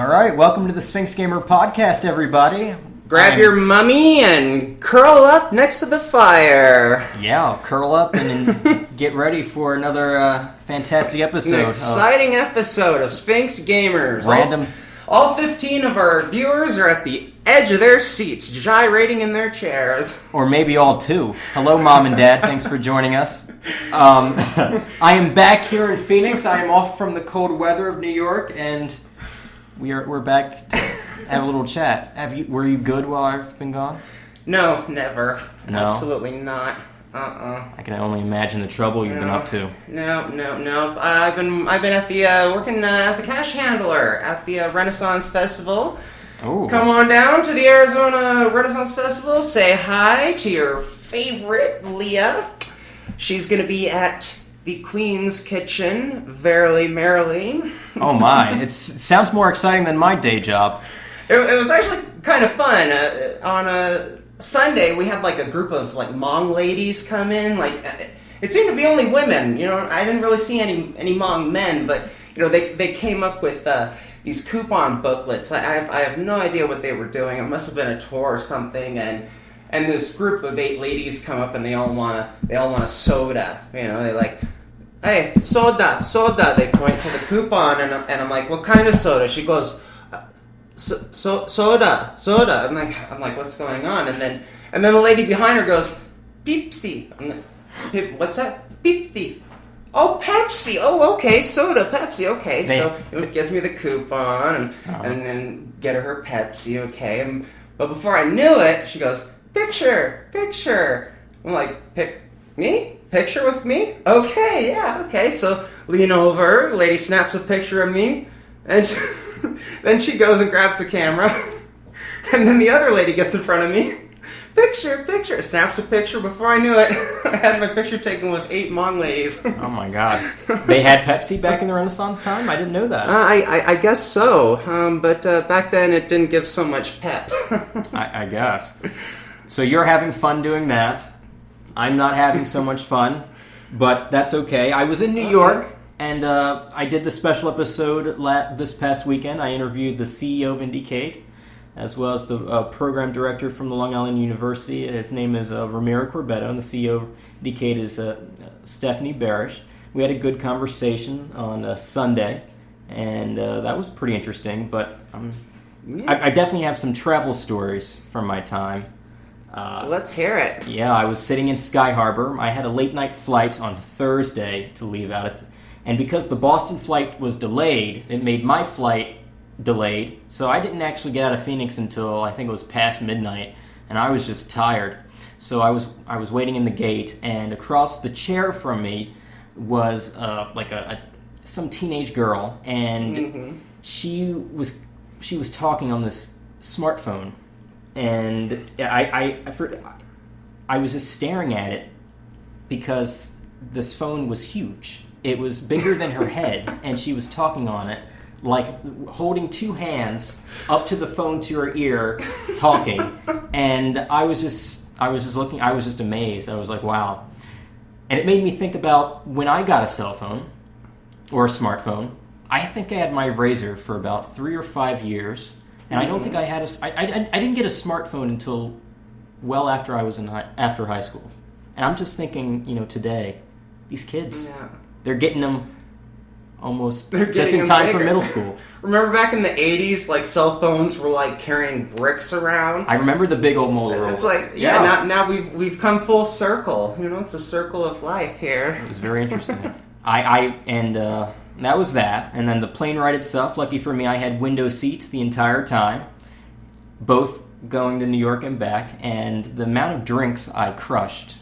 All right, welcome to the Sphinx Gamer podcast, everybody. Grab your mummy and curl up next to the fire. Yeah, curl up and get ready for another fantastic episode. An exciting episode of Sphinx Gamers. Random. All 15 of our viewers are at the edge of their seats, gyrating in their chairs. Or maybe all two. Hello, Mom and Dad. Thanks for joining us. I am back here in Phoenix. I am off from the cold weather of New York, and we're back to have a little chat. Were you good while I've been gone? No, never. No? Absolutely not. I can only imagine the trouble you've been up to. No. I've been at the working as a cash handler at the Renaissance Festival. Ooh. Come on down to the Arizona Renaissance Festival. Say hi to your favorite Leah. She's gonna be at the Queen's Kitchen, verily merrily. Oh my! It sounds more exciting than my day job. It was actually kind of fun. On a Sunday, we had like a group of like Hmong ladies come in. Like it seemed to be only women. You know, I didn't really see any Hmong men, but you know they came up with these coupon booklets. I have no idea what they were doing. It must have been a tour or something. And this group of 8 ladies come up and they all want a soda. You know, they like, hey, soda. They point to the coupon and I'm like, what kind of soda? She goes, soda. I'm like, what's going on? And then the lady behind her goes, Pepsi. What's that? Pepsi. Oh, Pepsi. Oh, okay, soda, Pepsi. Okay, so it gives me the coupon and then get her Pepsi. Okay, but before I knew it, she goes, picture. I'm like, me? Picture with me? Okay, yeah, okay. So lean over, lady snaps a picture of me, and then she goes and grabs the camera, and then the other lady gets in front of me. Picture, snaps a picture. Before I knew it, I had my picture taken with 8 Hmong ladies. Oh my God! They had Pepsi back in the Renaissance time? I didn't know that. I guess so, but back then it didn't give so much pep. I guess. So you're having fun doing that. I'm not having so much fun, but that's okay. I was in New York, and I did the special episode this past weekend. I interviewed the CEO of IndieCade, as well as the program director from the Long Island University. His name is Ramiro Corbetto, and the CEO of IndieCade is Stephanie Barish. We had a good conversation on Sunday, and that was pretty interesting, but I definitely have some travel stories from my time. Let's hear it. Yeah, I was sitting in Sky Harbor. I had a late night flight on Thursday to leave out of, and because the Boston flight was delayed, it made my flight delayed. So I didn't actually get out of Phoenix until I think it was past midnight, and I was just tired. So I was waiting in the gate, and across the chair from me was like some teenage girl, and she was talking on this smartphone. And I was just staring at it because this phone was huge. It was bigger than her head, and she was talking on it, like holding 2 hands up to the phone to her ear, talking. And I was just looking. I was just amazed. I was like, wow. And it made me think about when I got a cell phone or a smartphone. I think I had my Razor for about 3 or 5 years. And I don't think I had I didn't get a smartphone until well after I was after high school. And I'm just thinking, you know, today, these kids, they're getting them just in time for middle school. Remember back in the 80s, like cell phones were like carrying bricks around? I rember the big old Motorola. It's like, now we've come full circle. You know, it's a circle of life here. It was very interesting. That was that, and then the plane ride itself, lucky for me, I had window seats the entire time, both going to New York and back, and the amount of drinks I crushed,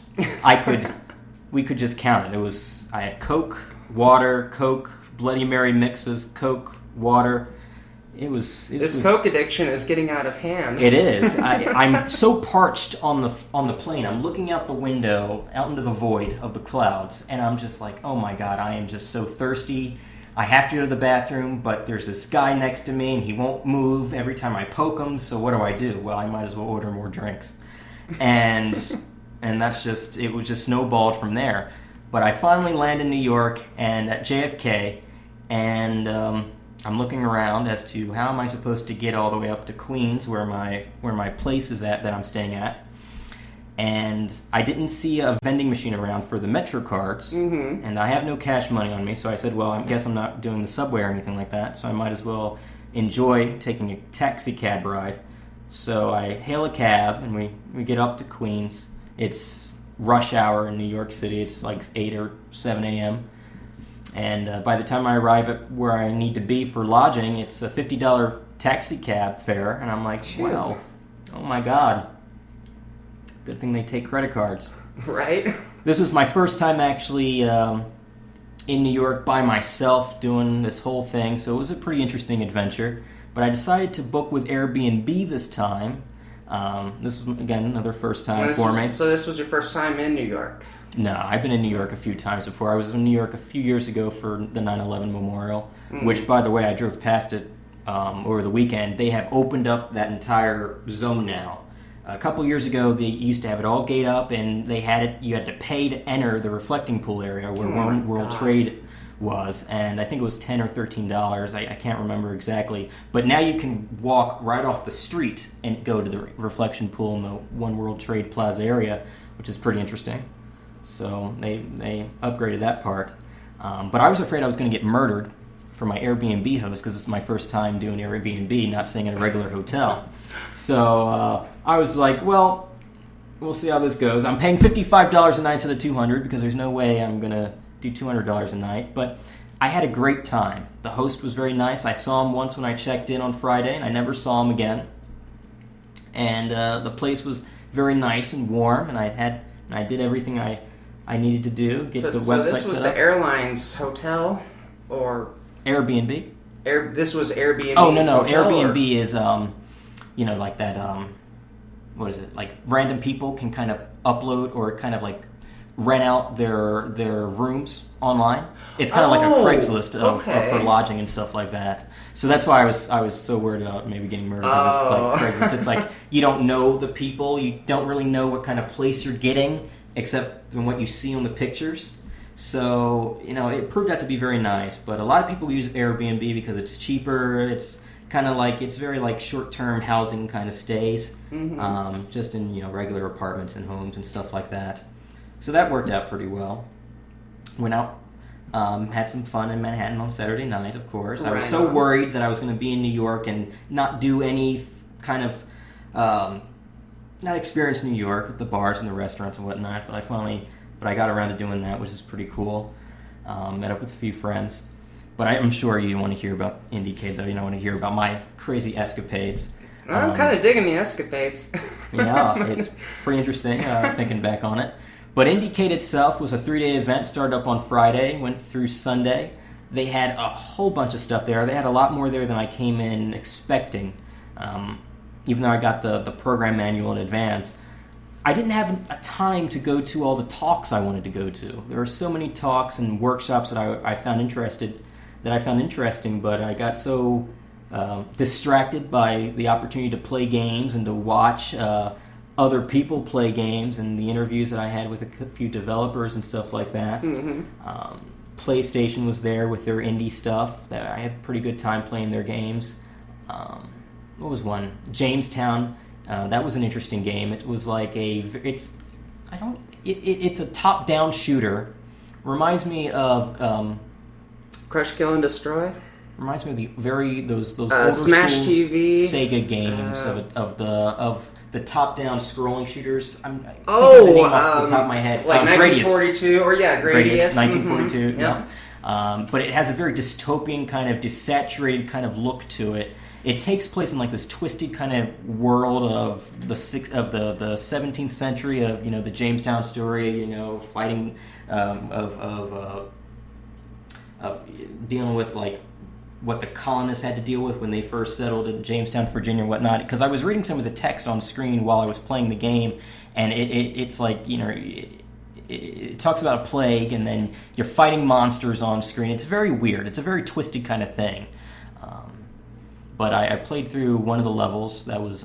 we could just count it. I had Coke, water, Coke, Bloody Mary mixes, Coke, water. This Coke addiction is getting out of hand. It is. I'm so parched on the plane. I'm looking out the window, out into the void of the clouds, and I'm just like, oh my God, I am just so thirsty. I have to go to the bathroom, but there's this guy next to me, and he won't move every time I poke him, so what do? Well, I might as well order more drinks. And that's just, it was just snowballed from there. But I finally land in New York and at JFK, and I'm looking around as to how am I supposed to get all the way up to Queens, where my place is at that I'm staying at. And I didn't see a vending machine around for the Metro cards, and I have no cash money on me, so I said, well, I guess I'm not doing the subway or anything like that, so I might as well enjoy taking a taxi cab ride. So I hail a cab, and we get up to Queens. It's rush hour in New York City. It's like 8 or 7 a.m., and by the time I arrive at where I need to be for lodging, it's a $50 taxi cab fare, and I'm like, well, oh my God. Good thing they take credit cards. Right? This was my first time actually in New York by myself doing this whole thing, so it was a pretty interesting adventure. But I decided to book with Airbnb this time. This was, again, another first time for me. So this was your first time in New York? No, I've been in New York a few times before. I was in New York a few years ago for the 9/11 memorial, which, by the way, I drove past it over the weekend. They have opened up that entire zone now. A couple years ago, they used to have it all gate up, and they had it. You had to pay to enter the reflecting pool area where World Trade was, and I think it was $10 or $13. I can't remember exactly, but now you can walk right off the street and go to the reflection pool in the One World Trade Plaza area, which is pretty interesting. So they upgraded that part, but I was afraid I was going to get murdered for my Airbnb host because this is my first time doing Airbnb, not staying in a regular hotel. So I was like, well, we'll see how this goes. I'm paying $55 a night instead of $200 because there's no way I'm going to do $200 a night. But I had a great time. The host was very nice. I saw him once when I checked in on Friday, and I never saw him again. And the place was very nice and warm, and I did everything I needed to do, get the website set up. So this was the airline's hotel, or Airbnb? This was Airbnb. Oh, no. Airbnb is, like that, what is it? Like random people can kind of upload or kind of like rent out their rooms online. It's kind of like a Craigslist for lodging and stuff like that. So that's why I was so worried about maybe getting murdered because it's like Craigslist. It's like you don't know the people. You don't really know what kind of place you're getting except from what you see on the pictures. So, it proved out to be very nice, but a lot of people use Airbnb because it's cheaper. It's kind of like, it's very like short-term housing kind of stays, just in, regular apartments and homes and stuff like that. So that worked out pretty well. Went out, had some fun in Manhattan on Saturday night, of course. I was so worried that I was going to be in New York and not do any kind of, not experience New York with the bars and the restaurants and whatnot, but I got around to doing that, which is pretty cool. Met up with a few friends. But I'm sure you want to hear about IndieCade, though. You don't want to hear about my crazy escapades. I'm kind of digging the escapades. Yeah, it's pretty interesting thinking back on it. But IndieCade itself was a 3-day event, started up on Friday, went through Sunday. They had a whole bunch of stuff there. They had a lot more there than I came in expecting. Even though I got the program manual in advance, I didn't have a time to go to all the talks I wanted to go to. There were so many talks and workshops that I found interesting, but I got so distracted by the opportunity to play games and to watch other people play games and the interviews that I had with a few developers and stuff like that. PlayStation was there with their indie stuff. I had a pretty good time playing their games. What was one? Jamestown. That was an interesting game. It was like it's a top-down shooter. Reminds me of Crush, Kill, and Destroy. Reminds me of those older Smash schools TV Sega games of the top-down scrolling shooters. I can't think the name off the top of my head. Like 1942, Gradius. Or Gradius. 1942. Yeah. But it has a very dystopian kind of desaturated kind of look to it. It takes place in like this twisted kind of world of the 17th century of the Jamestown story, fighting of dealing with like what the colonists had to deal with when they first settled in Jamestown, Virginia, and whatnot. Because I was reading some of the text on screen while I was playing the game, and it's like it talks about a plague, and then you're fighting monsters on screen. It's very weird. It's a very twisted kind of thing. But I played through one of the levels that was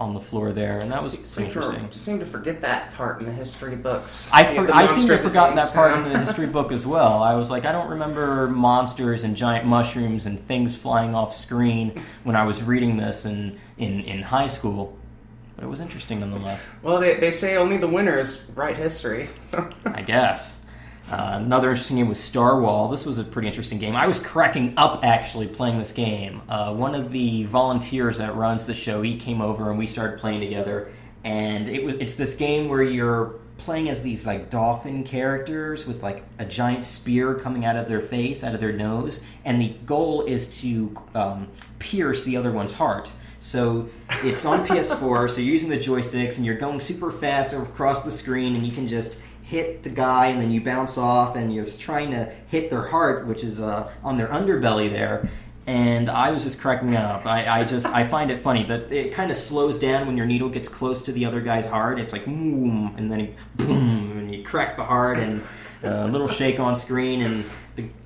on the floor there, and that was pretty interesting. Seem to forget that part in the history books. I seem to have forgotten that part in the history book as well. I was like, I don't remember monsters and giant mushrooms and things flying off screen when I was reading this in high school. But it was interesting nonetheless. Well, they say only the winners write history. So. I guess. Another interesting game was Star Wall. This was a pretty interesting game. I was cracking up actually playing this game. One of the volunteers that runs the show, he came over and we started playing together. And it's this game where you're playing as these like dolphin characters with like a giant spear coming out of their face, out of their nose, and the goal is to pierce the other one's heart. So it's on PS4, so you're using the joysticks and you're going super fast across the screen, and you can just hit the guy and then you bounce off, and you're just trying to hit their heart, which is on their underbelly there. And I was just cracking up. I find it funny that it kind of slows down when your needle gets close to the other guy's heart. It's like boom, and then boom, and you crack the heart, and a little shake on screen, and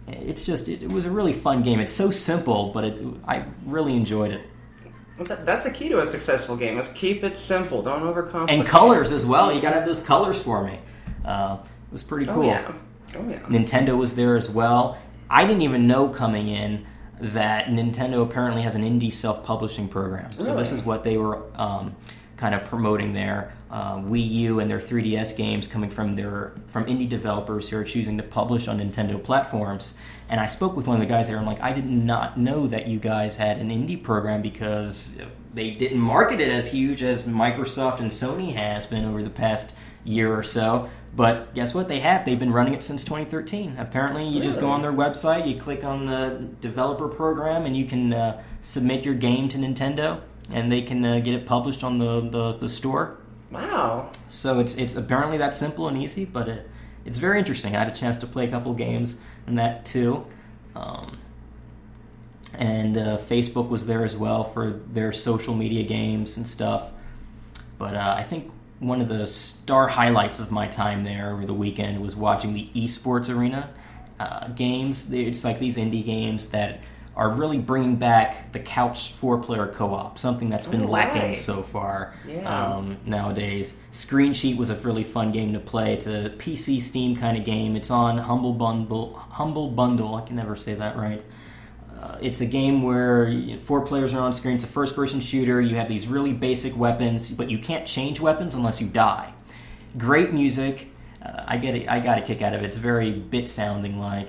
it was a really fun game. It's so simple, but I really enjoyed it. Well, that's the key to a successful game, is keep it simple. Don't overcomplicate. And colors as well. You got to have those colors for me. It was pretty cool. Oh, yeah. Nintendo was there as well. I didn't even know coming in that Nintendo apparently has an indie self-publishing program. Really? So this is what they were kind of promoting there. Wii U and their 3DS games coming from indie developers who are choosing to publish on Nintendo platforms. And I spoke with one of the guys there. I'm like, I did not know that you guys had an indie program, because they didn't market it as huge as Microsoft and Sony has been over the past year or so. But guess what? They've been running it since 2013. Apparently, you just go on their website, you click on the developer program, and you can submit your game to Nintendo, and they can get it published on the store. Wow. So it's apparently that simple and easy, but it's very interesting. I had a chance to play a couple games and that too. And Facebook was there as well for their social media games and stuff. But I think one of the star highlights of my time there over the weekend was watching the esports arena games. It's like these indie games that are really bringing back the couch 4-player co-op, something that's been lacking so far nowadays. Screen Sheet was a really fun game to play. It's a PC Steam kind of game. It's on Humble Bundle. I can never say that right. It's a game where 4 players are on screen. It's a first-person shooter. You have these really basic weapons, but you can't change weapons unless you die. Great music. I got a kick out of it. It's very bit-sounding like.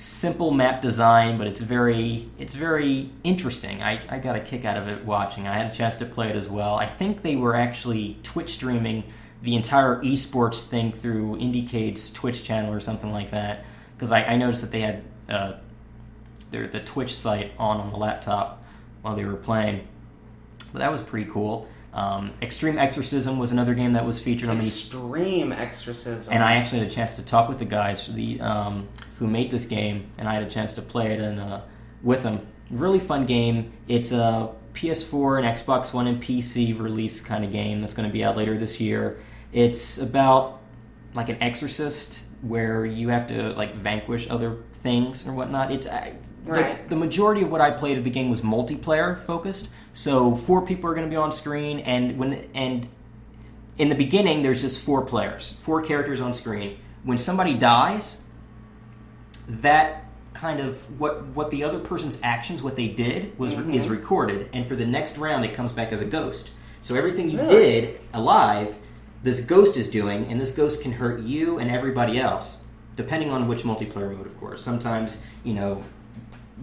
Simple map design, but it's very interesting. I got a kick out of it watching. I had a chance to play it as well. I think they were actually Twitch streaming the entire esports thing through IndieCade's Twitch channel or something like that, because I noticed that they had the Twitch site on the laptop while they were playing. But that was pretty cool. Extreme Exorcism was another game that was featured on the Extreme Exorcism. And I actually had a chance to talk with the guys who made this game, and I had a chance to play it with them. Really fun game. It's a PS4 and Xbox One and PC release kind of game that's going to be out later this year. It's about like an exorcist where you have to like vanquish other things or whatnot. It's the majority of what I played of the game was multiplayer focused. So 4 people are going to be on screen, and in the beginning there's just 4 players, 4 characters on screen. When somebody dies, that kind of what the other person's actions, what they did is recorded, and for the next round it comes back as a ghost. So everything you did alive, this ghost is doing, and this ghost can hurt you and everybody else, depending on which multiplayer mode, of course. Sometimes,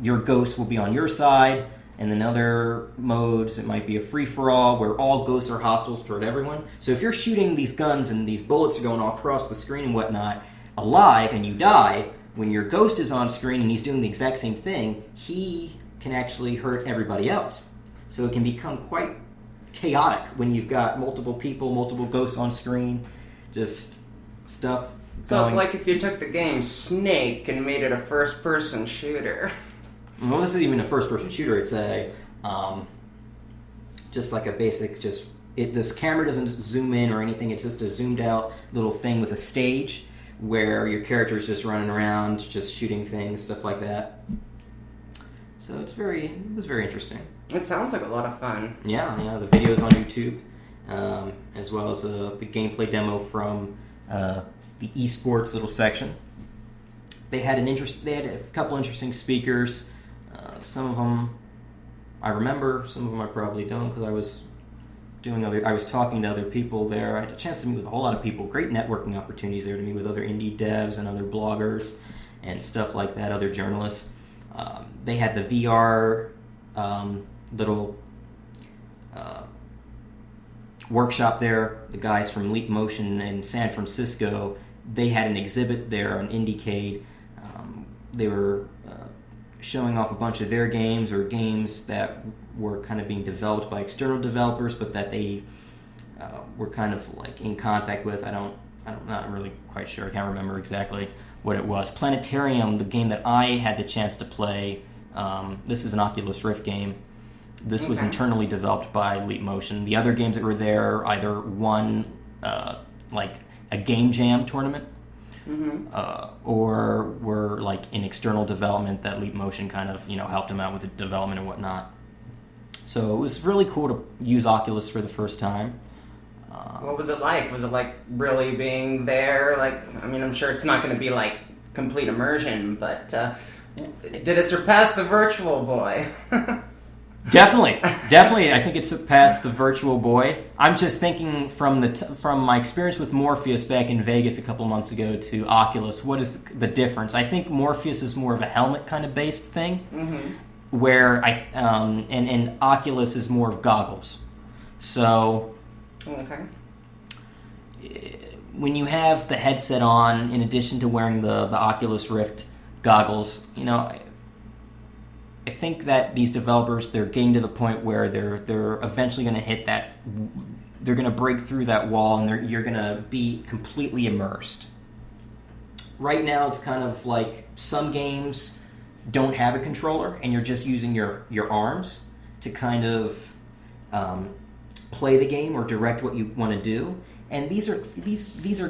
your ghost will be on your side, and in other modes it might be a free-for-all where all ghosts are hostiles toward everyone. So if you're shooting these guns and these bullets are going all across the screen and whatnot, alive, and you die, when your ghost is on screen and he's doing the exact same thing, he can actually hurt everybody else. So it can become quite chaotic when you've got multiple people, multiple ghosts on screen, just stuff So going. it's like if you took the game Snake and made it a first-person shooter. Well, this isn't even a first-person shooter. It's a just like a basic, this camera doesn't zoom in or anything. It's just a zoomed-out little thing with a stage where your character is just running around, just shooting things, stuff like that. So it was very interesting. It sounds like a lot of fun. Yeah, the videos on YouTube, as well as the gameplay demo from the esports little section. They had a couple interesting speakers. Some of them I remember, some of them I probably don't, because I was talking to other people there. I had a chance to meet with a whole lot of people. Great networking opportunities there to meet with other indie devs and other bloggers and stuff like that, other journalists. They had the VR little workshop there. The guys from Leap Motion in San Francisco, they had an exhibit there on IndieCade. They were showing off a bunch of their games, or games that were kind of being developed by external developers, but that they were kind of like in contact with. I'm not really quite sure. I can't remember exactly what it was. Planetarium, the game that I had the chance to play, this is an Oculus Rift game. This was internally developed by Leap Motion. The other games that were there either won like a game jam tournament, or were like in external development that Leap Motion kind of helped them out with the development and whatnot. So it was really cool to use Oculus for the first time. What was it like? Was it like really being there? Like, I mean, I'm sure it's not going to be like complete immersion, but did it surpass the Virtual Boy? Definitely. I think it surpassed the Virtual Boy. I'm just thinking from my experience with Morpheus back in Vegas a couple months ago to Oculus. What is the difference? I think Morpheus is more of a helmet kind of based thing, where and Oculus is more of goggles. So, when you have the headset on, in addition to wearing the Oculus Rift goggles, I think that these developers, they're getting to the point where they're eventually going to hit that. They're going to break through that wall, and you're going to be completely immersed. Right now, it's kind of like some games don't have a controller, and you're just using your arms to kind of play the game or direct what you want to do. And these are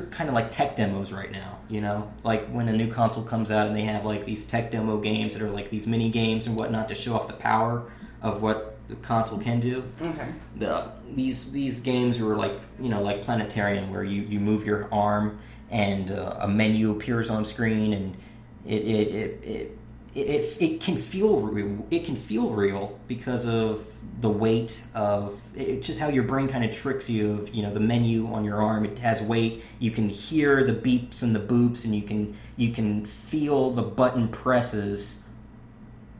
kind of like tech demos right now, like when a new console comes out and they have like these tech demo games that are like these mini games and whatnot to show off the power of what the console can do. These games were like like Planetarium, where you move your arm and a menu appears on screen, and it can feel real. It can feel real because of the weight of it's just how your brain kind of tricks you of the menu on your arm. It has weight. You can hear the beeps and the boops, and you can feel the button presses,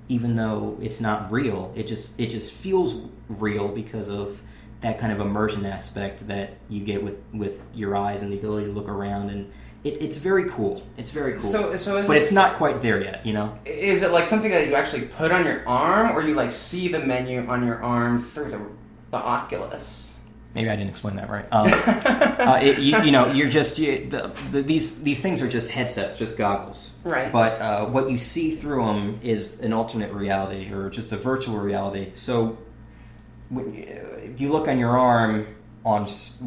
even though it's not real. It just feels real because of that kind of immersion aspect that you get with your eyes and the ability to look around, and it's very cool. It's very cool. But it's not quite there yet, Is it like something that you actually put on your arm, or you like see the menu on your arm through the Oculus? Maybe I didn't explain that right. These things are just headsets, just goggles. Right. But what you see through them is an alternate reality, or just a virtual reality. So if you look on your arm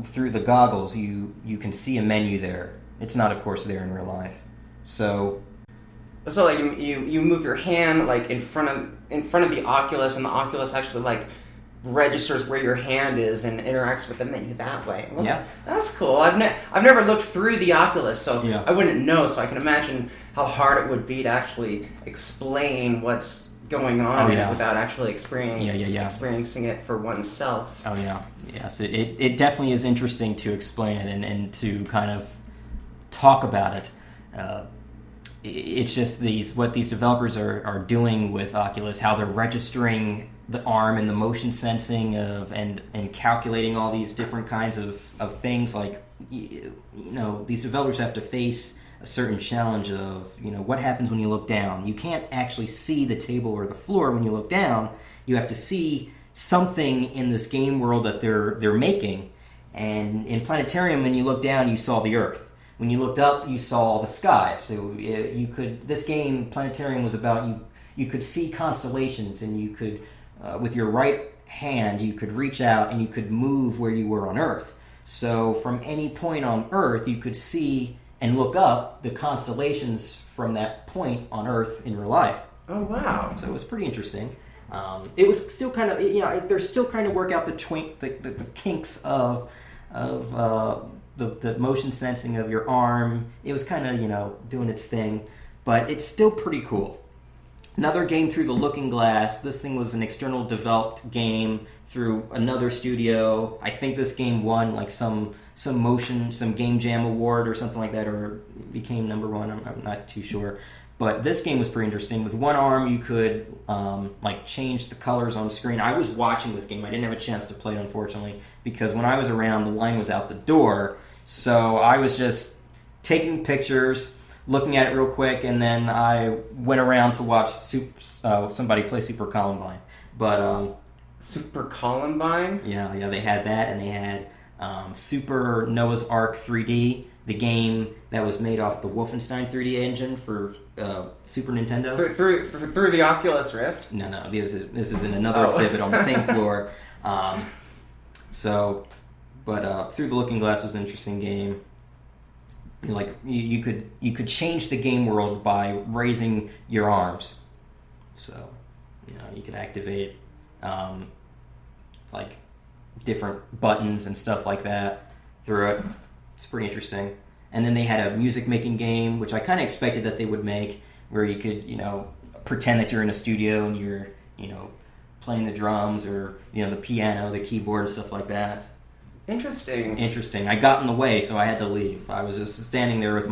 through the goggles, you can see a menu there. It's not, of course, there in real life. So like you move your hand like in front of the Oculus, and the Oculus actually like registers where your hand is and interacts with the menu that way. Well, yeah, that's cool. I've never looked through the Oculus, so yeah. I wouldn't know. So I can imagine how hard it would be to actually explain what's going on without actually experiencing it for oneself. Oh yeah, yes. It definitely is interesting to explain it and to kind of talk about it. It's just what these developers are doing with Oculus, how they're registering the arm and the motion sensing and calculating all these different kinds of things. Like these developers have to face a certain challenge of what happens when you look down. You can't actually see the table or the floor when you look down. You have to see something in this game world that they're making. And in Planetarium, when you look down, you saw the Earth. When you looked up, you saw the sky. So this game, Planetarium, was about you could see constellations, and you could, with your right hand, you could reach out and you could move where you were on Earth. So from any point on Earth, you could see and look up the constellations from that point on Earth in real life. Oh, wow. So it was pretty interesting. It was still kind of, they're still trying to work out the kinks of the motion sensing of your arm. It was kind of, doing its thing, but it's still pretty cool. Another game through the Looking Glass. This thing was an external developed game through another studio. I think this game won like some Game Jam award or something like that, or became number one. I'm not too sure. But this game was pretty interesting. With one arm, you could change the colors on screen. I was watching this game. I didn't have a chance to play it, unfortunately, because when I was around, the line was out the door. So I was just taking pictures, looking at it real quick, and then I went around to watch somebody play Super Columbine. But Super Columbine? Yeah, they had that, and they had Super Noah's Ark 3D, the game that was made off the Wolfenstein 3D engine for Super Nintendo. Through the Oculus Rift? No, this is in another exhibit on the same floor. Through the Looking Glass was an interesting game. Like you could change the game world by raising your arms, so you could activate different buttons and stuff like that through it. It's pretty interesting. And then they had a music making game, which I kind of expected that they would make, where you could pretend that you're in a studio and you're playing the drums or the piano, the keyboard, and stuff like that. Interesting. I got in the way, so I had to leave. I was just standing there with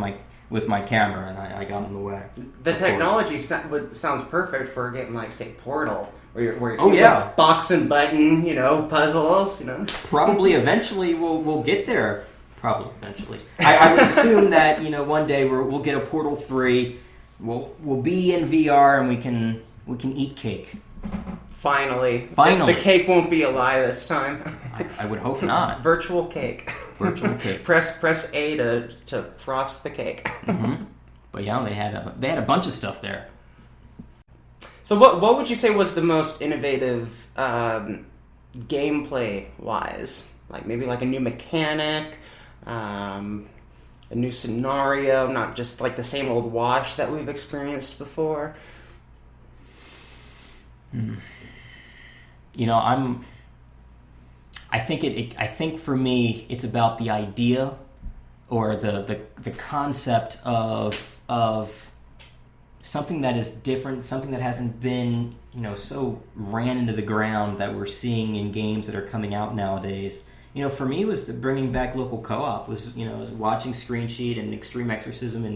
my camera, and I got in the way. The technology sounds perfect for a game like, say, Portal, where box and button, puzzles, Probably eventually we'll get there. Probably eventually. I would assume that one day we'll get a Portal 3. We'll be in VR and we can eat cake. Finally. The cake won't be a lie this time. I would hope not. Virtual cake. Press A to frost the cake. Mm-hmm. But yeah, they had a bunch of stuff there. So what would you say was the most innovative gameplay wise? Like maybe like a new mechanic, a new scenario, not just like the same old wash that we've experienced before. I think for me it's about the idea or the concept of something that is different, something that hasn't been so ran into the ground that we're seeing in games that are coming out nowadays. For me, it was bringing back local co-op. Was watching Screen Sheet and Extreme Exorcism and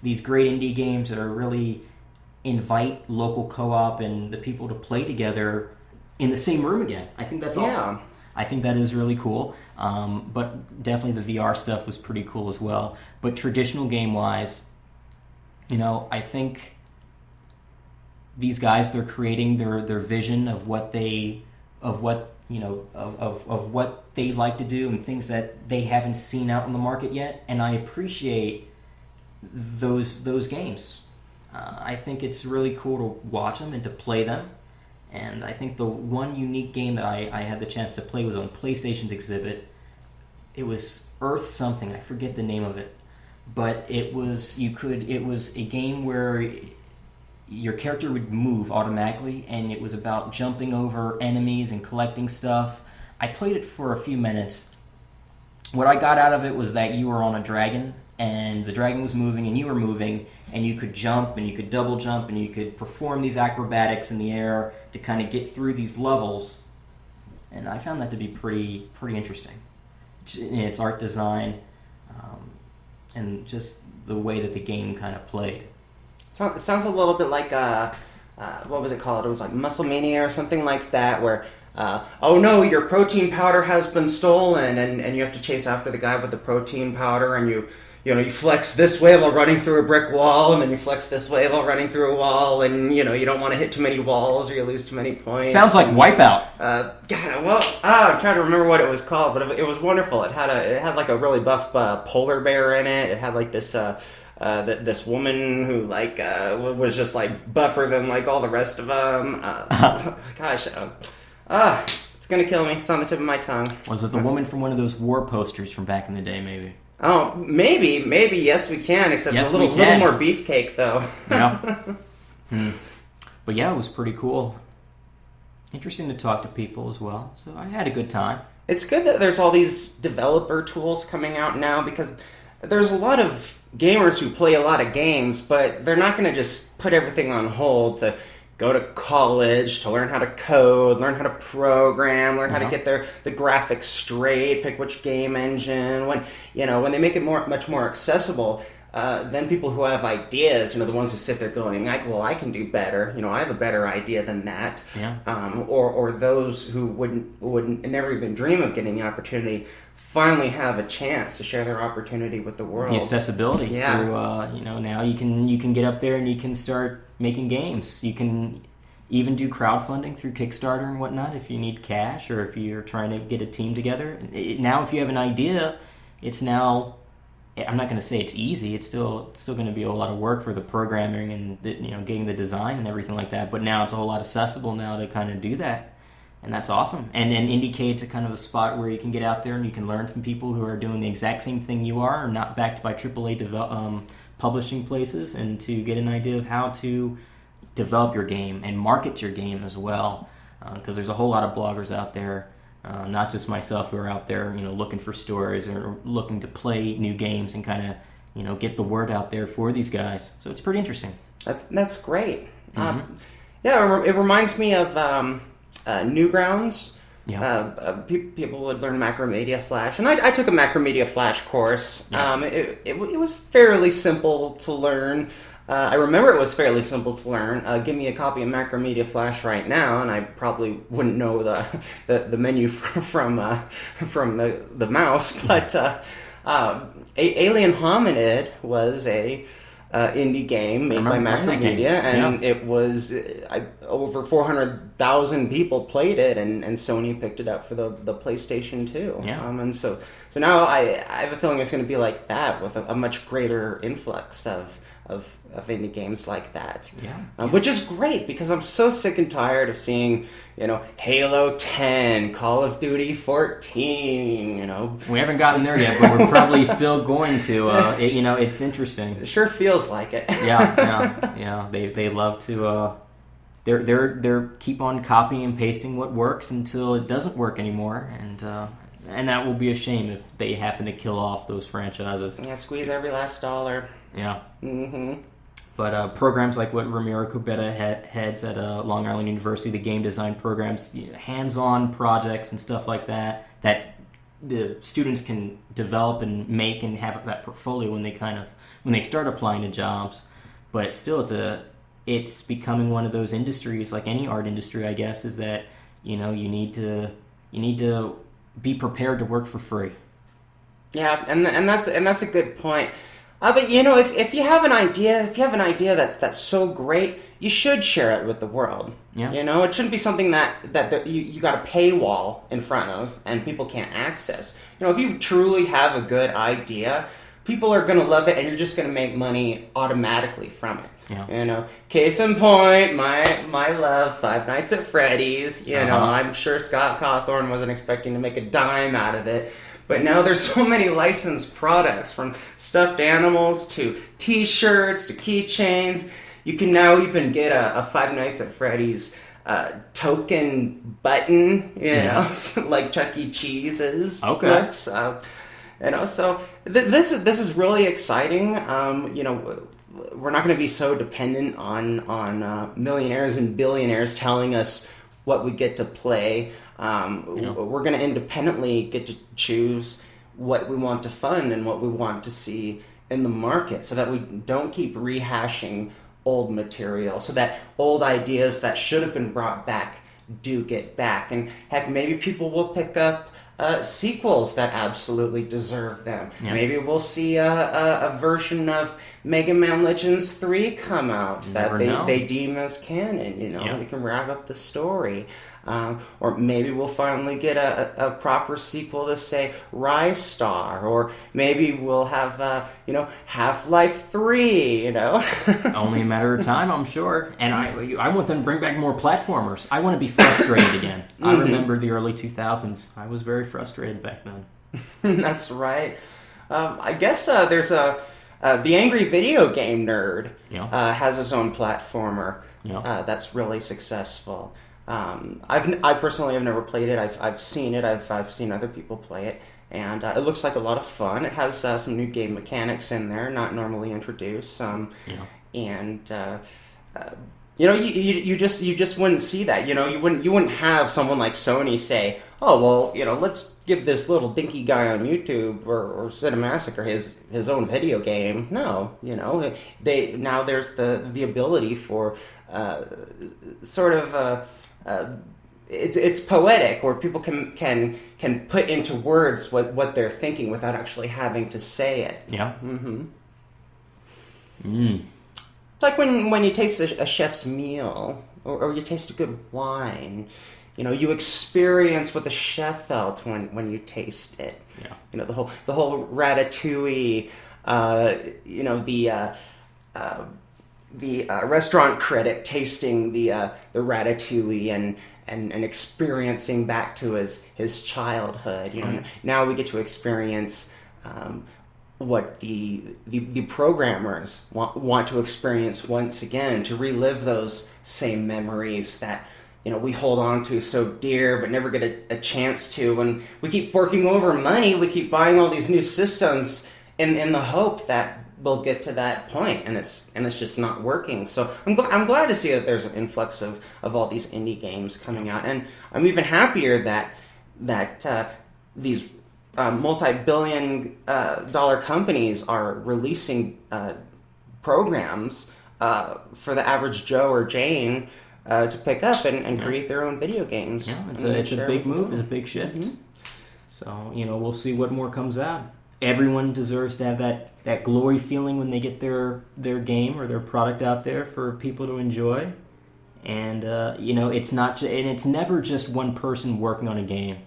these great indie games that are really invite local co-op and the people to play together in the same room again. I think that's awesome. I think that is really cool. But definitely the VR stuff was pretty cool as well. But traditional game-wise, I think these guys, they're creating their vision of what they like to do and things that they haven't seen out in the market yet, and I appreciate those games. I think it's really cool to watch them and to play them, and I think the one unique game that I had the chance to play was on PlayStation's exhibit. It was Earth something, I forget the name of it, but it was a game where your character would move automatically, and it was about jumping over enemies and collecting stuff. I played it for a few minutes. What I got out of it was that you were on a dragon, and the dragon was moving, and you were moving, and you could jump, and you could double jump, and you could perform these acrobatics in the air to kind of get through these levels. And I found that to be pretty interesting. In its art design, and just the way that the game kind of played. So it sounds a little bit like what was it called? It was like Muscle Mania or something like that, where oh no, your protein powder has been stolen, and you have to chase after the guy with the protein powder, and you flex this way while running through a brick wall, and then you flex this way while running through a wall, and you don't want to hit too many walls or you lose too many points. Sounds like Wipeout. I'm trying to remember what it was called, but it was wonderful. It had like a really buff polar bear in it. It had like this this woman who was just like buffer than like all the rest of them. It's gonna kill me. It's on the tip of my tongue. Was it the woman from one of those war posters from back in the day, maybe? Oh, maybe, yes we can, except yes, a little more beefcake, though. Yeah. But yeah, it was pretty cool. interesting to talk to people as well. So I had a good time. It's good that there's all these developer tools coming out now, because there's a lot of gamers who play a lot of games, but they're not going to just put everything on hold to go to college to learn how to code, learn how to program, learn how to get the graphics straight, pick which game engine. When they make it much more accessible, then people who have ideas, the ones who sit there going, I can do better. I have a better idea than that. Yeah. Or those who wouldn't never even dream of getting the opportunity finally have a chance to share their opportunity with the world. The accessibility through, now you can get up there and you can start making games. You can even do crowdfunding through Kickstarter and whatnot if you need cash or if you're trying to get a team together. Now, if you have an idea, it's now. I'm not going to say it's easy. It's still going to be a lot of work for the programming and getting the design and everything like that. But now it's a whole lot accessible now to kind of do that, and that's awesome. And IndieCade's a kind of a spot where you can get out there and you can learn from people who are doing the exact same thing you are, not backed by AAA publishing places, and to get an idea of how to develop your game and market your game as well. Because there's a whole lot of bloggers out there. Not just myself, who are out there, looking for stories or looking to play new games and kind of, get the word out there for these guys. So it's pretty interesting. That's great. It reminds me of Newgrounds. Yeah. People would learn Macromedia Flash, and I took a Macromedia Flash course. Yeah. It was fairly simple to learn. I remember it was fairly simple to learn. Give me a copy of Macromedia Flash right now, and I probably wouldn't know the menu from the mouse. But Alien Hominid was a indie game made by Macromedia, and it was over 400,000 people played it, and Sony picked it up for the PlayStation 2. Yeah. And so now I have a feeling it's going to be like that, with a much greater influx of indie games like that. Which is great, because I'm so sick and tired of seeing, Halo 10, Call of Duty 14, We haven't gotten there yet, but we're probably still going to. It's interesting. It sure feels like it. Yeah. They love to. They're keep on copying and pasting what works until it doesn't work anymore, and that will be a shame if they happen to kill off those franchises. Yeah, squeeze every last dollar. Yeah. Mm-hmm. But programs like what Ramiro Cubeta heads at Long Island University, the game design programs, hands-on projects and stuff like that the students can develop and make and have that portfolio when they start applying to jobs. But still, it's becoming one of those industries, like any art industry, I guess, is that you need to be prepared to work for free. Yeah, and that's a good point. But if you have an idea that's so great, you should share it with the world. Yeah. It shouldn't be something that you got a paywall in front of and people can't access. If you truly have a good idea, people are going to love it, and you're just going to make money automatically from it. Yeah. Case in point, my love, Five Nights at Freddy's. I'm sure Scott Cawthorn wasn't expecting to make a dime out of it. But now there's so many licensed products, from stuffed animals to T-shirts to keychains. You can now even get a Five Nights at Freddy's token button, like Chuck E. Cheese's. Okay. So this is really exciting. We're not going to be so dependent on millionaires and billionaires telling us what we get to play. We're going to independently get to choose what we want to fund and what we want to see in the market, so that we don't keep rehashing old material, so that old ideas that should have been brought back do get back. And heck, maybe people will pick up sequels that absolutely deserve them. Yeah. Maybe we'll see a version of Mega Man Legends 3 come out that they deem as canon. We can wrap up the story. Or maybe we'll finally get a proper sequel to, say, Rise Star, or maybe we'll have Half-Life 3. Only a matter of time, I'm sure. And I want them to bring back more platformers. I want to be frustrated again. I remember the early 2000s. I was very frustrated back then. That's right. I guess there's the Angry Video Game Nerd has his own platformer that's really successful. I personally have never played it. I've seen it. I've seen other people play it, and it looks like a lot of fun. It has some new game mechanics in there, not normally introduced. Yeah. And you just wouldn't see that. You wouldn't have someone like Sony say, "Oh well, let's give this little dinky guy on YouTube or Cinemassacre his own video game." No, there's the ability for sort of it's poetic, where people can put into words what they're thinking without actually having to say it. Yeah. Mm-hmm. Mm. It's like when you taste a chef's meal, or you taste a good wine. You experience what the chef felt when you taste it. Yeah. The whole ratatouille. The restaurant critic tasting the ratatouille and experiencing back to his childhood. Now we get to experience what the programmers want to experience once again, to relive those same memories that we hold on to so dear but never get a chance to. When we keep forking over money, we keep buying all these new systems in the hope that we'll get to that point, and it's just not working. So I'm glad to see that there's an influx of all these indie games coming out, and I'm even happier that these multi-billion dollar companies are releasing programs for the average Joe or Jane to pick up and create their own video games. Yeah, it's a big move. It's a big shift. Mm-hmm. So we'll see what more comes out. Everyone deserves to have that glory feeling when they get their game or their product out there for people to enjoy. And it's not, and it's never just one person working on a game.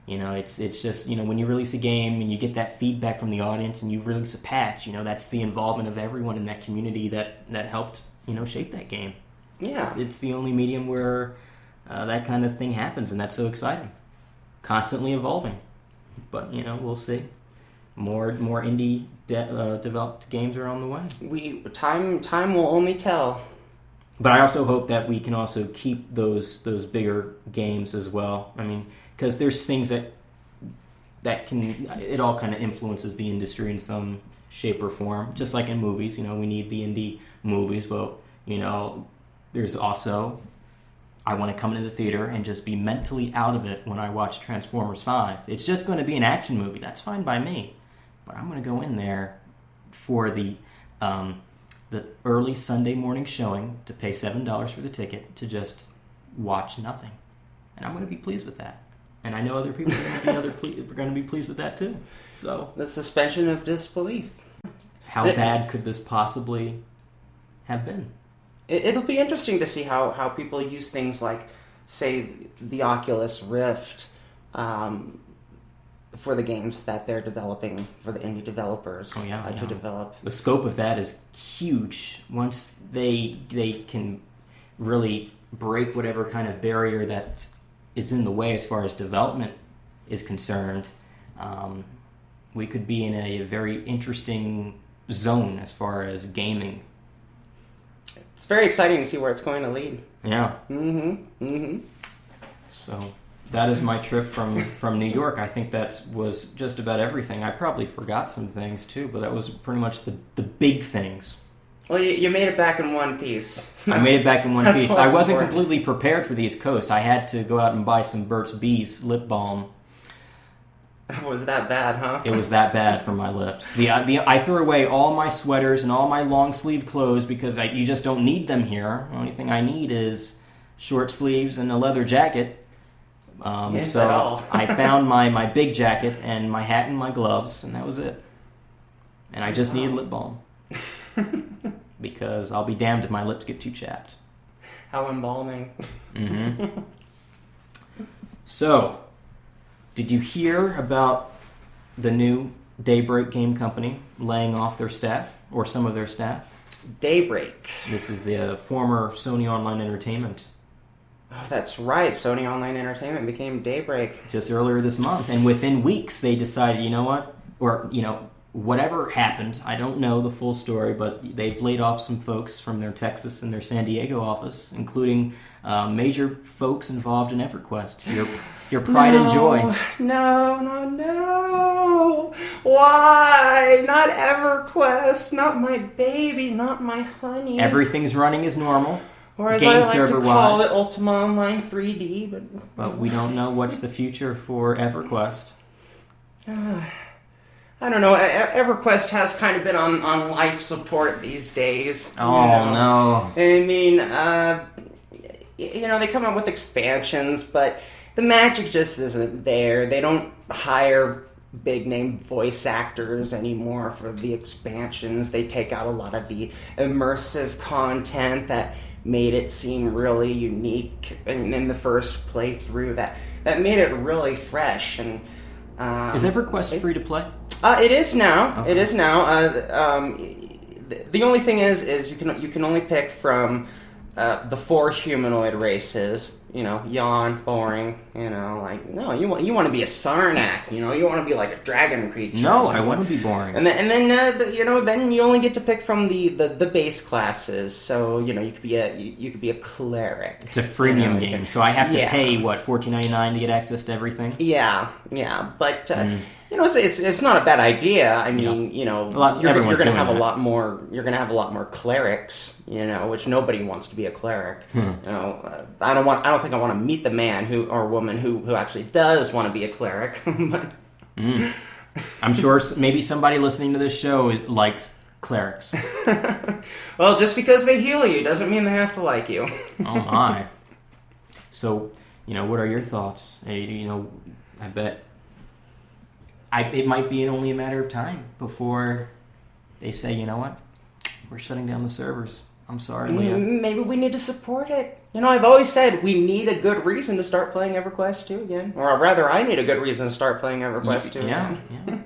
It's just, when you release a game and you get that feedback from the audience and you release a patch, that's the involvement of everyone in that community that helped, shape that game. Yeah. It's the only medium where that kind of thing happens, and that's so exciting. Constantly evolving. But, we'll see. More indie developed games are on the way. Time will only tell. But I also hope that we can also keep those bigger games as well. I mean, because there's things that it all kind of influences the industry in some shape or form. Just like in movies, we need the indie movies, but there's also, I want to come into the theater and just be mentally out of it when I watch Transformers 5. It's just going to be an action movie. That's fine by me. But I'm going to go in there for the early Sunday morning showing to pay $7 for the ticket to just watch nothing. And I'm going to be pleased with that. And I know other people are going to be pleased with that too. So the suspension of disbelief. How bad could this possibly have been? It'll be interesting to see how people use things like, say, the Oculus Rift for the games that they're developing for the indie developers to develop. The scope of that is huge. Once they can really break whatever kind of barrier that is in the way as far as development is concerned, we could be in a very interesting zone as far as gaming. It's very exciting to see where it's going to lead. Yeah. Mm-hmm. Mm-hmm. So that is my trip from New York. I think that was just about everything. I probably forgot some things too, but that was pretty much the big things. Well, you made it back in one piece. I made it back in one piece. I wasn't completely prepared for the East Coast. I had to go out and buy some Burt's Bees lip balm. Was that bad, huh? It was that bad for my lips. I threw away all my sweaters and all my long sleeve clothes because you just don't need them here. The only thing I need is short sleeves and a leather jacket. So I found my big jacket and my hat and my gloves, and that was it. And I just needed lip balm. Because I'll be damned if my lips get too chapped. How embalming. Mm-hmm. So, did you hear about the new Daybreak Game Company laying off their staff, or some of their staff? Daybreak. This is the former Sony Online Entertainment. Oh, that's right. Sony Online Entertainment became Daybreak. Just earlier this month. And within weeks, they decided, you know what? Or, whatever happened, I don't know the full story, but they've laid off some folks from their Texas and their San Diego office, including major folks involved in Everquest. Your pride and joy. No. Why? Not Everquest. Not my baby. Not my honey. Everything's running as normal. Or as game I like server to call wise. it, Ultima Online 3D. But we don't know what's the future for Everquest. I don't know. EverQuest has kind of been on life support these days. Oh, no. I mean, they come up with expansions, but the magic just isn't there. They don't hire big-name voice actors anymore for the expansions. They take out a lot of the immersive content that made it seem really unique in the first playthrough. That made it really fresh. And is EverQuest free to play? It is now. Okay. It is now. The only thing is you can only pick from the 4 humanoid races. Yawn, boring. No, you want to be a Sarnak. You want to be like a dragon creature. No, I want to be boring. And then then you only get to pick from the base classes. So you could be a cleric. It's a freemium game, so I have to pay what $14.99 to get access to everything. Yeah, but. It's not a bad idea. I mean, you're going to have a lot more. You're going to have a lot more clerics. Which nobody wants to be a cleric. I don't think I want to meet the man or woman who actually does want to be a cleric. But I'm sure maybe somebody listening to this show likes clerics. Well, just because they heal you doesn't mean they have to like you. Oh my! So what are your thoughts? I bet. It might be only a matter of time before they say, you know what, we're shutting down the servers. I'm sorry, Leah. Maybe we need to support it. I've always said we need a good reason to start playing EverQuest 2 again. Or rather, I need a good reason to start playing EverQuest 2 again. Yeah.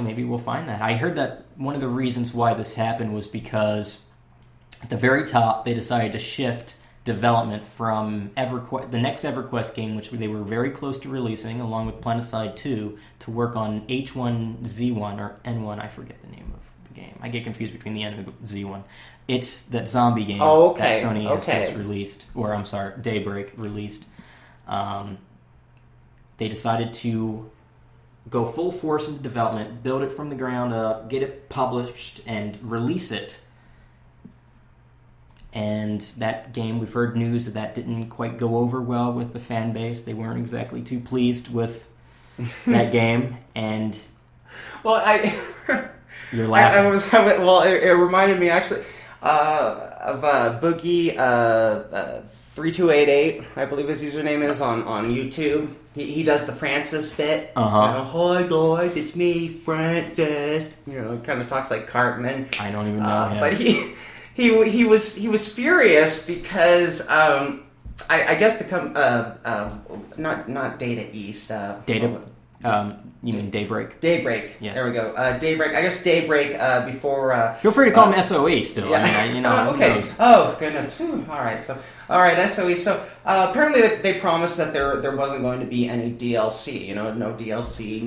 Maybe we'll find that. I heard that one of the reasons why this happened was because at the very top, they decided to shift development from the next EverQuest game, which they were very close to releasing, along with Planetside 2, to work on H1Z1 or N1. I forget the name of the game. I get confused between the N and the Z1. It's that zombie game that Sony has just released, or I'm sorry, Daybreak released. They decided to go full force into development, build it from the ground up, get it published, and release it. And that game, we've heard news that didn't quite go over well with the fan base. They weren't exactly too pleased with that game. And you're laughing. It reminded me actually of Boogie 3288, I believe his username is on YouTube. He does the Francis bit. Hi guys, it's me, Francis. He kind of talks like Cartman. I don't even know him. But he was furious because I guess not Data East. You mean Daybreak? Daybreak. Yes. There we go. Daybreak. I guess Daybreak before. Feel free to call him SOE still. Yeah. I mean, okay. Who knows? Oh goodness. Whew. All right. SOE. So apparently they promised that there wasn't going to be any DLC. No DLC.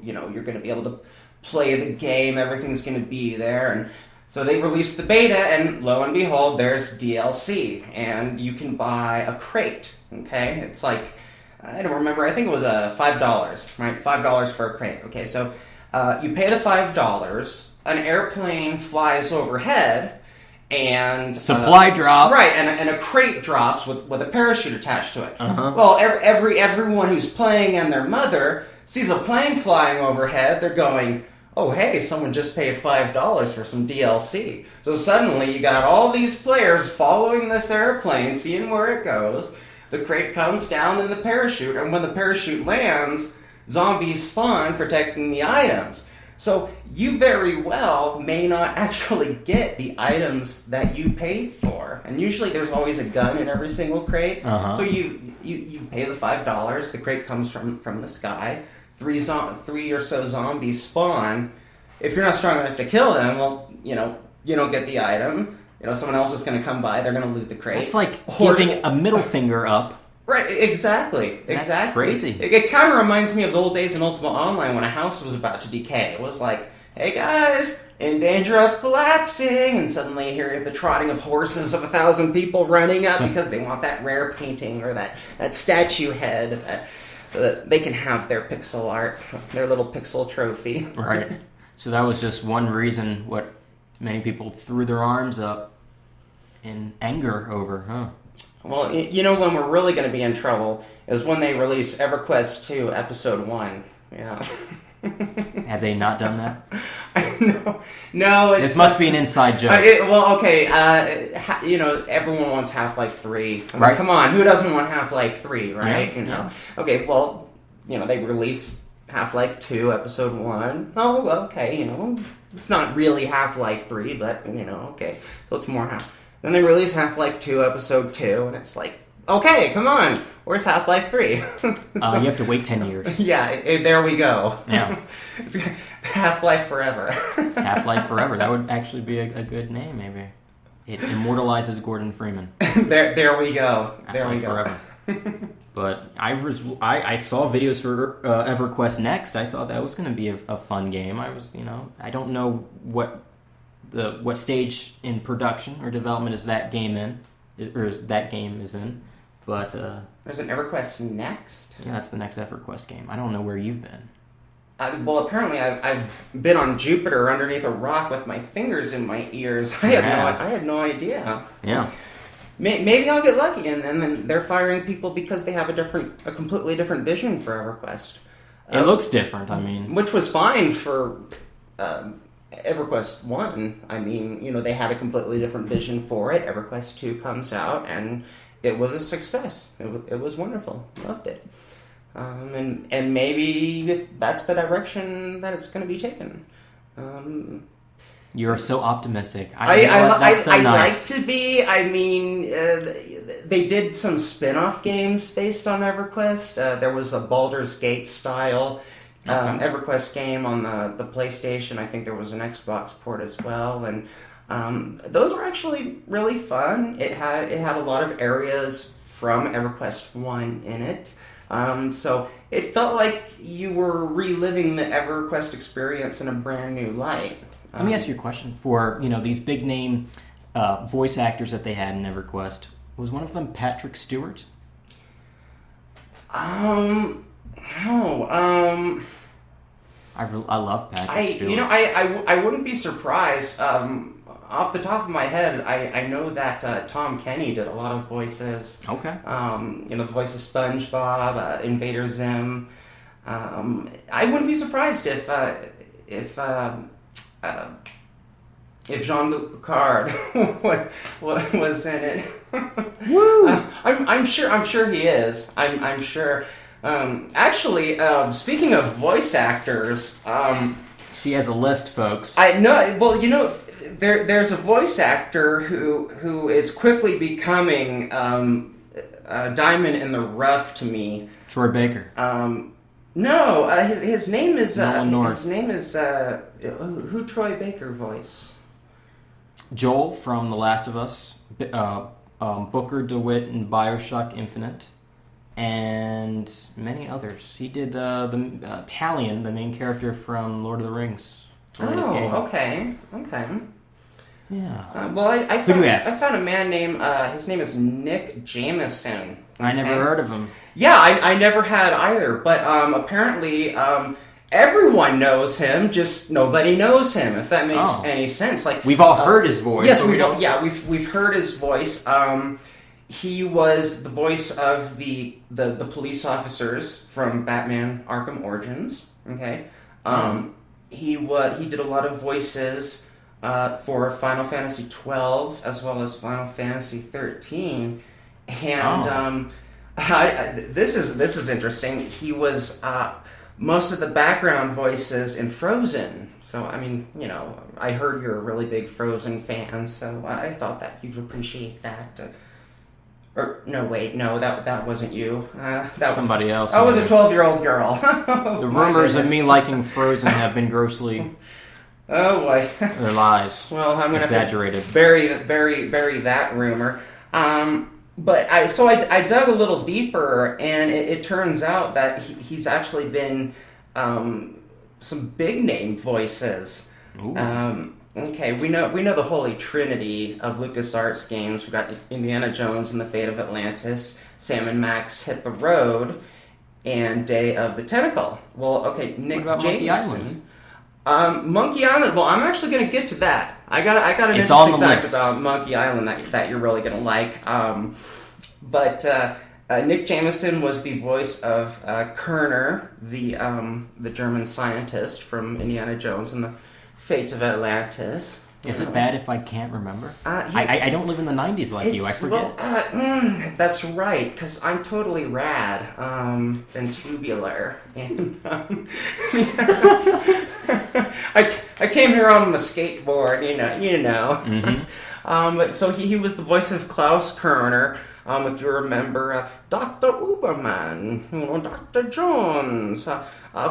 You're going to be able to play the game. Everything's going to be there and. So they released the beta, and lo and behold, there's DLC, and you can buy a crate, okay? It's like, I don't remember, I think it was $5, right? $5 for a crate. Okay, so you pay the $5, an airplane flies overhead, and... Supply drop. Right, and a crate drops with a parachute attached to it. Uh-huh. Well, everyone who's playing and their mother sees a plane flying overhead, they're going... Oh, hey, someone just paid $5 for some DLC. So suddenly you got all these players following this airplane, seeing where it goes. The crate comes down in the parachute, and when the parachute lands, zombies spawn protecting the items. So you very well may not actually get the items that you paid for. And usually there's always a gun in every single crate. Uh-huh. So you pay the $5, the crate comes from the sky. Three or so zombies spawn. If you're not strong enough to kill them, well, you don't get the item. Someone else is going to come by. They're going to loot the crate. It's like giving a middle finger up Right, exactly. That's crazy. It kind of reminds me of the old days in Ultima Online when a house was about to decay. It was like, hey guys, in danger of collapsing, and suddenly you hear the trotting of horses of 1,000 people running up because they want that rare painting or that statue head, so that they can have their pixel art, their little pixel trophy. Right. So that was just one reason what many people threw their arms up in anger over, huh? Well, you know when we're really going to be in trouble is when they release EverQuest 2 Episode 1. Yeah. Have they not done that? No. This must be an inside joke. Okay. Everyone wants Half-Life 3. I mean, right. Come on, who doesn't want Half-Life 3, right? Yeah, Yeah. Okay, well, they release Half-Life 2 Episode 1. Oh, okay, it's not really Half-Life 3, but, okay. So it's more Then they release Half-Life 2 Episode 2, and it's like, okay, come on, where's Half-Life 3? You have to wait 10 years. Yeah, there we go. Yeah. It's Half-Life Forever. Half-Life Forever. That would actually be a good name, maybe. It immortalizes Gordon Freeman. There we go. There we go. Forever. But I saw videos for EverQuest Next. I thought that was going to be a fun game. I don't know what stage in production or development is that game in, but there's an EverQuest Next. Yeah, that's the next EverQuest game. I don't know where you've been. Well, apparently I've been on Jupiter underneath a rock with my fingers in my ears. I had no idea. Yeah. Maybe I'll get lucky, and then they're firing people because they have a completely different vision for EverQuest. It looks different. I mean, which was fine for EverQuest 1. I mean, they had a completely different vision for it. EverQuest 2 comes out, and it was a success. It was wonderful. Loved it. And maybe if that's the direction that it's going to be taken. You're so optimistic. That's so nice. like to be. I mean, they did some spin-off games based on EverQuest. There was a Baldur's Gate style EverQuest game on the PlayStation. I think there was an Xbox port as well, and those were actually really fun. It had a lot of areas from EverQuest 1 in it. So it felt like you were reliving the EverQuest experience in a brand new light. Let me ask you a question. For these big name voice actors that they had in EverQuest, was one of them Patrick Stewart? No. I love Patrick Stewart. I wouldn't be surprised. Off the top of my head, I know that Tom Kenny did a lot of voices. Okay. The voice of SpongeBob, Invader Zim. I wouldn't be surprised if Jean-Luc Picard was in it. Woo! I'm sure he is. I'm sure. Actually, speaking of voice actors, she has a list, folks. I know. Well, there's a voice actor who is quickly becoming a diamond in the rough to me. Troy Baker. No, his name is Nolan North. His name is who Troy Baker voice? Joel from The Last of Us, Booker DeWitt in BioShock Infinite, and many others. He did the Talion, the main character from Lord of the Rings. Okay. Yeah. Who do you have? I found a man named his name is Nick Jameson. Okay? I never heard of him. Yeah, I never had either. But apparently, everyone knows him. Just nobody knows him. If that makes any sense. Like we've all heard his voice. Yes, we've heard his voice. He was the voice of the police officers from Batman: Arkham Origins. Okay. He did a lot of voices for Final Fantasy XII as well as Final Fantasy XIII, and this is interesting. He was most of the background voices in Frozen. So I mean, I heard you're a really big Frozen fan, so I thought that you'd appreciate that. Or no, wait, no, that wasn't you. That somebody else. I was a 12-year-old girl. The rumors of me liking Frozen have been grossly. Oh boy, they're lies. Well, I'm gonna exaggerated. Bury that rumor. But I dug a little deeper, and it turns out that he's actually been some big name voices. Okay, we know the holy trinity of LucasArts games. We've got Indiana Jones and the Fate of Atlantis, Sam and Max Hit the Road, and Day of the Tentacle. Well, okay, Nick What about Jameson. Monkey Island? Monkey Island. Well, I'm actually going to get to that. I got an It's on interesting the fact list. about Monkey Island that you're really going to like. But Nick Jameson was the voice of Kerner, the German scientist from Indiana Jones and the Fate of Atlantis. Is it bad if I can't remember? He- I don't live in the 90s like you. I forget. Well, that's right, because I'm totally rad and tubular. And I came here on my skateboard, you know. Mm-hmm. But so he was the voice of Klaus Kerner. If you remember, Dr. Uberman, Dr. Jones.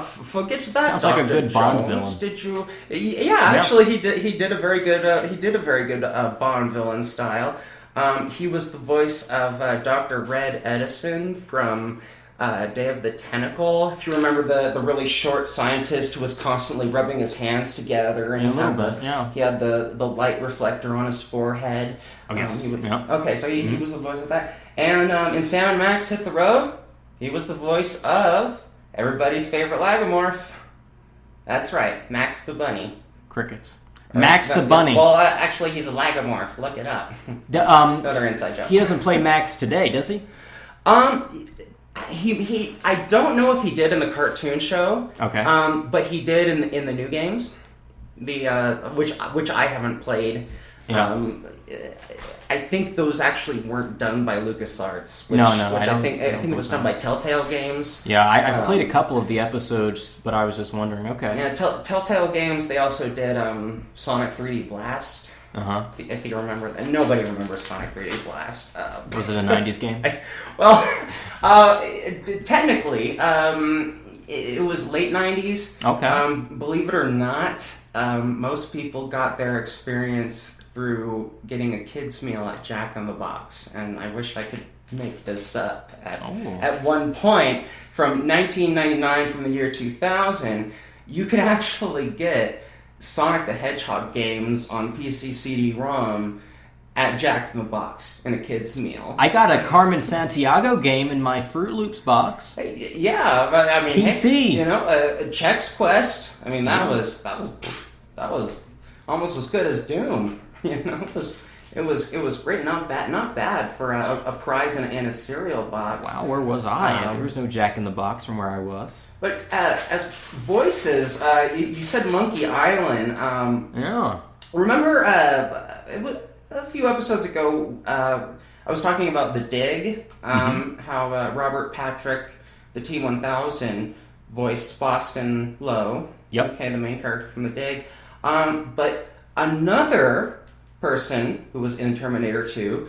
Forget that. Sounds like a Dr. good Bond Jones. villain. Did you? Yeah, actually, he did a very good Bond villain style. He was the voice of Dr. Red Edison from Day of the Tentacle. If you remember the really short scientist who was constantly rubbing his hands together, and he had the light reflector on his forehead. Oh, yes. Okay, so he was the voice of that. And in Sam and Max Hit the Road, he was the voice of everybody's favorite Lagomorph. That's right, Max the Bunny. Crickets. Max the Bunny. Well, actually, he's a Lagomorph. Look it up. Another inside joke. He doesn't play Max today, does he? He I don't know if he did in the cartoon show. Okay. But he did in the new games, which I haven't played. Yeah. I think those actually weren't done by LucasArts. No, Which I think it was done by Telltale Games. Yeah, I've played a couple of the episodes, but I was just wondering. Okay. Yeah, Telltale Games. They also did Sonic 3D Blast. If you remember, and nobody remembers Sonic 3D Blast. Was it a 90s game? Technically, it was late 90s. Okay. Believe it or not, most people got their experience through getting a kid's meal at Jack in the Box, and I wish I could make this up. At one point, from 1999, from the year 2000, you could actually get Sonic the Hedgehog games on PC CD-ROM at Jack in the Box in a kid's meal. I got a Carmen Santiago game in my Fruit Loops box. Yeah, but I mean, PC. Chex Quest. I mean, that was almost as good as Doom. It was great. Not bad for a prize in a cereal box. Wow, where was I? There was no Jack in the Box from where I was. But as voices, you said Monkey Island. Yeah. Remember, it was a few episodes ago, I was talking about The Dig, how Robert Patrick, the T-1000, voiced Boston Lowe. Yep. Okay, the main character from The Dig. But another person who was in Terminator 2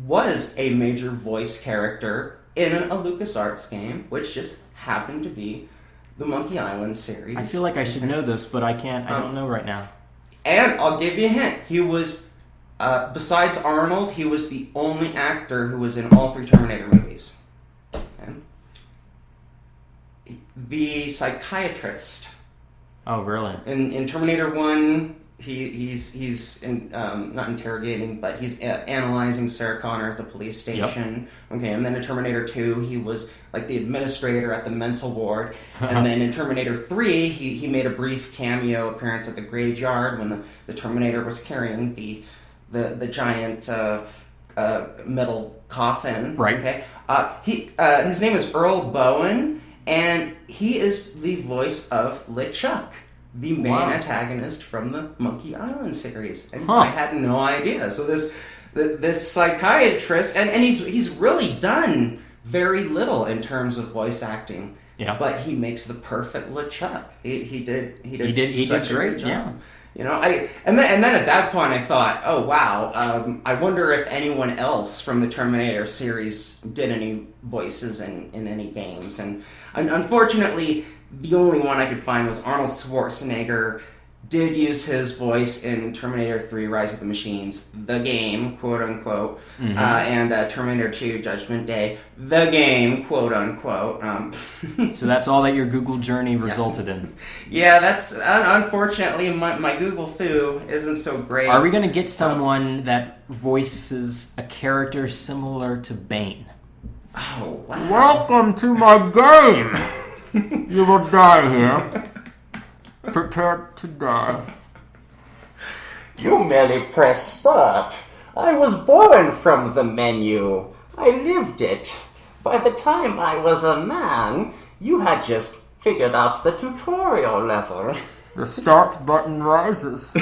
was a major voice character in a LucasArts game, which just happened to be the Monkey Island series. I feel like I should know this, but I can't. I don't know right now. And I'll give you a hint. He was, besides Arnold, he was the only actor who was in all 3 Terminator movies. Okay. The psychiatrist. Oh, really? In Terminator 1, he's not interrogating, but he's analyzing Sarah Connor at the police station. Yep. Okay, and then in Terminator 2, he was like the administrator at the mental ward. And then in Terminator 3, he made a brief cameo appearance at the graveyard when the Terminator was carrying the giant metal coffin. Right. Okay. His name is Earl Bowen, and he is the voice of LeChuck, the main antagonist from the Monkey Island series. And I had no idea. So this psychiatrist, and he's really done very little in terms of voice acting. Yeah. But he makes the perfect LeChuck. He did such a great job. Yeah. And then at that point I thought, oh wow, I wonder if anyone else from the Terminator series did any voices in any games. And unfortunately, the only one I could find was Arnold Schwarzenegger did use his voice in Terminator 3 Rise of the Machines, the game, quote unquote, and Terminator 2 Judgment Day, the game, quote unquote. So that's all that your Google journey resulted in? Yeah, that's, unfortunately, my Google foo isn't so great. Are we going to get someone that voices a character similar to Bane? Oh, wow. Welcome to my game! You will die here. Prepare to die. You merely press start. I was born from the menu. I lived it. By the time I was a man, you had just figured out the tutorial level. The start button rises.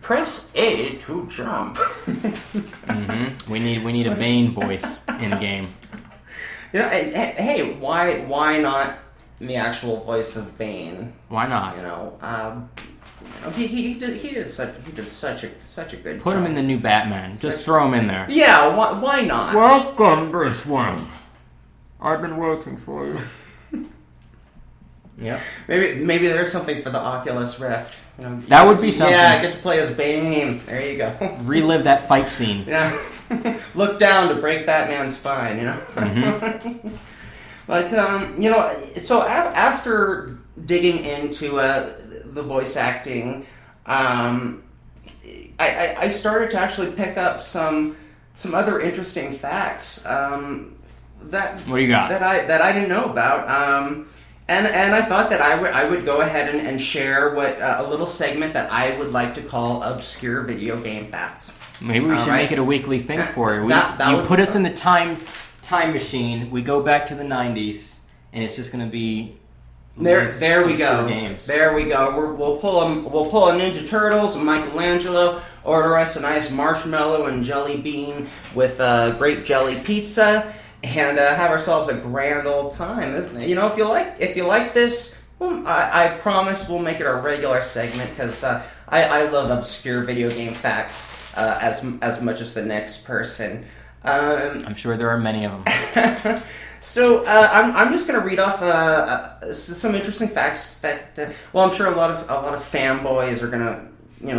Press A to jump. We need a Bane voice in game. Yeah, hey, why not the actual voice of Bane? Why not? He did such a good job. Put him in the new Batman. Just throw him in there. Yeah, why not? Welcome, Bruce Wayne. I've been waiting for you. Yep. Maybe there's something for the Oculus Rift. That would be something. Yeah, I get to play as Bane. There you go. Relive that fight scene. Yeah. Look down to break Batman's spine, But, so after digging into the voice acting, I started to actually pick up some other interesting facts that What do you got? that I didn't know about. And I thought that I would go ahead and share what a little segment that I would like to call obscure video game facts. Maybe we should make it a weekly thing for you. You put us in the time machine. We go back to the 90s, and it's just going to be there we go. Games. There we go. We'll pull a Ninja Turtles, a Michelangelo, order us a nice marshmallow and jelly bean with grape jelly pizza, and have ourselves a grand old time. If you like this, well, I promise we'll make it a regular segment because I love obscure video game facts as much as the next person. I'm sure there are many of them. So I'm just going to read off some interesting facts that I'm sure a lot of fanboys are going to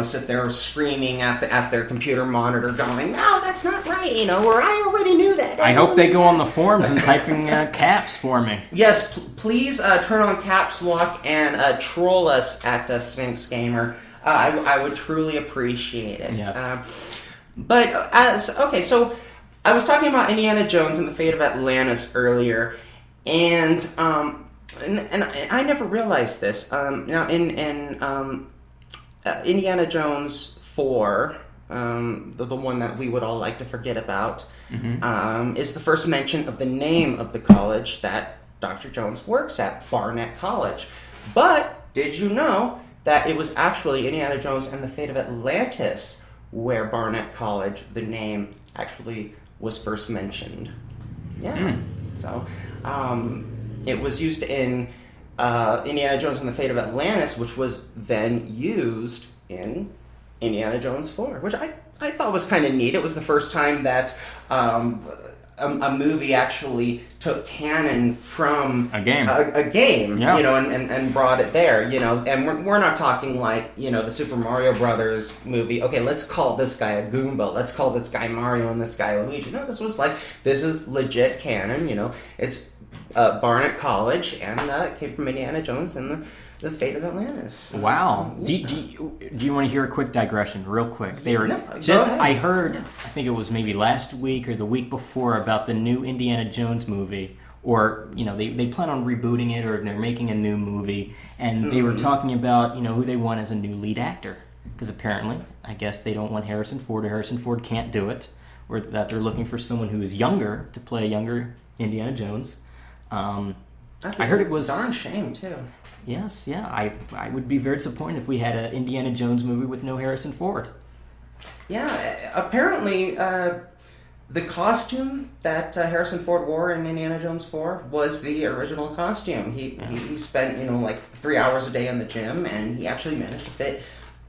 sit there screaming at their computer monitor, going, "No, that's not right," or "I already knew that." I hope they go on the forums and typing caps for me. Yes, please turn on caps lock and troll us at Sphinx Gamer. I would truly appreciate it. Yes. So I was talking about Indiana Jones and the Fate of Atlantis earlier, and I never realized this. Now in Indiana Jones 4, the one that we would all like to forget about, is the first mention of the name of the college that Dr. Jones works at, Barnett College. But did you know that it was actually Indiana Jones and the Fate of Atlantis where Barnett College, the name, actually was first mentioned? Yeah. So it was used in Indiana Jones and the Fate of Atlantis, which was then used in Indiana Jones 4, which I thought was kind of neat. It was the first time that a movie actually took canon from a game, yeah. And brought it there, and we're not talking like, the Super Mario Brothers movie. Okay, let's call this guy a Goomba. Let's call this guy Mario and this guy Luigi. No, this is legit canon. It's Barnett College, and it came from Indiana Jones and the Fate of Atlantis. Wow. Yeah. Do you want to hear a quick digression, real quick? They were No, I heard, I think it was maybe last week or the week before, about the new Indiana Jones movie, or they plan on rebooting it, or they're making a new movie, and they were talking about who they want as a new lead actor, because apparently, I guess they don't want Harrison Ford, or Harrison Ford can't do it, or that they're looking for someone who is younger to play a younger Indiana Jones. I heard it was darn shame too. Yes, yeah. I would be very disappointed if we had an Indiana Jones movie with no Harrison Ford. Yeah, apparently the costume that Harrison Ford wore in Indiana Jones 4 was the original costume. He spent like 3 hours a day in the gym, and he actually managed to fit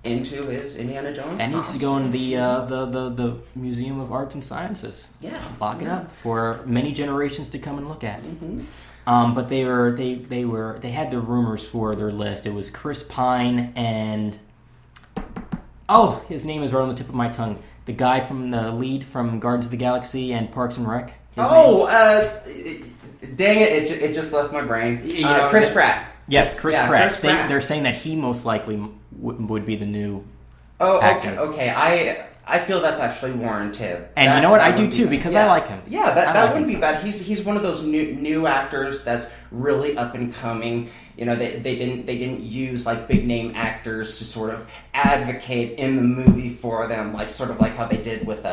into his Indiana Jones That needs to go in the Museum of Arts and Sciences. Yeah. Lock it up for many generations to come and look at. But they had the rumors for their list. It was Chris Pine and his name is right on the tip of my tongue. The guy from the lead from Guardians of the Galaxy and Parks and Rec. Dang it! It just left my brain. Chris Pratt. Yes, Chris Pratt. Chris Pratt. They're saying that he most likely would be the new Oh, actor. okay. I feel that's actually warranted. And you know what? I do too because I like him. Yeah, that wouldn't be bad. He's one of those new actors that's really up and coming. You know, they didn't use like big name actors to sort of advocate in the movie for them, like sort of like how they did with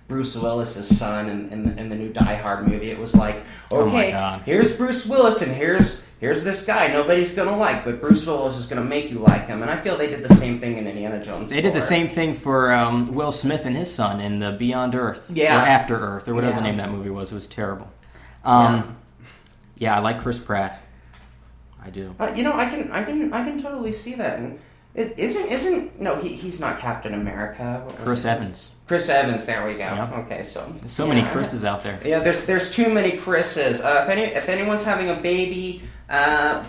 Bruce Willis's son in the new Die Hard movie. It was like, okay, here's Bruce Willis and here's this guy nobody's gonna like, but Bruce Willis is gonna make you like him. And I feel they did the same thing in Indiana Jones. They did the same thing for Will Smith and his son in the Beyond Earth, or After Earth, or whatever the name of that movie was. It was terrible. I like Chris Pratt. I do. I can totally see that. And he's not Captain America. Chris Evans. Chris Evans. There we go. Yeah. Okay, there's so many Chris's out there. Yeah, there's too many Chris's. If anyone's having a baby,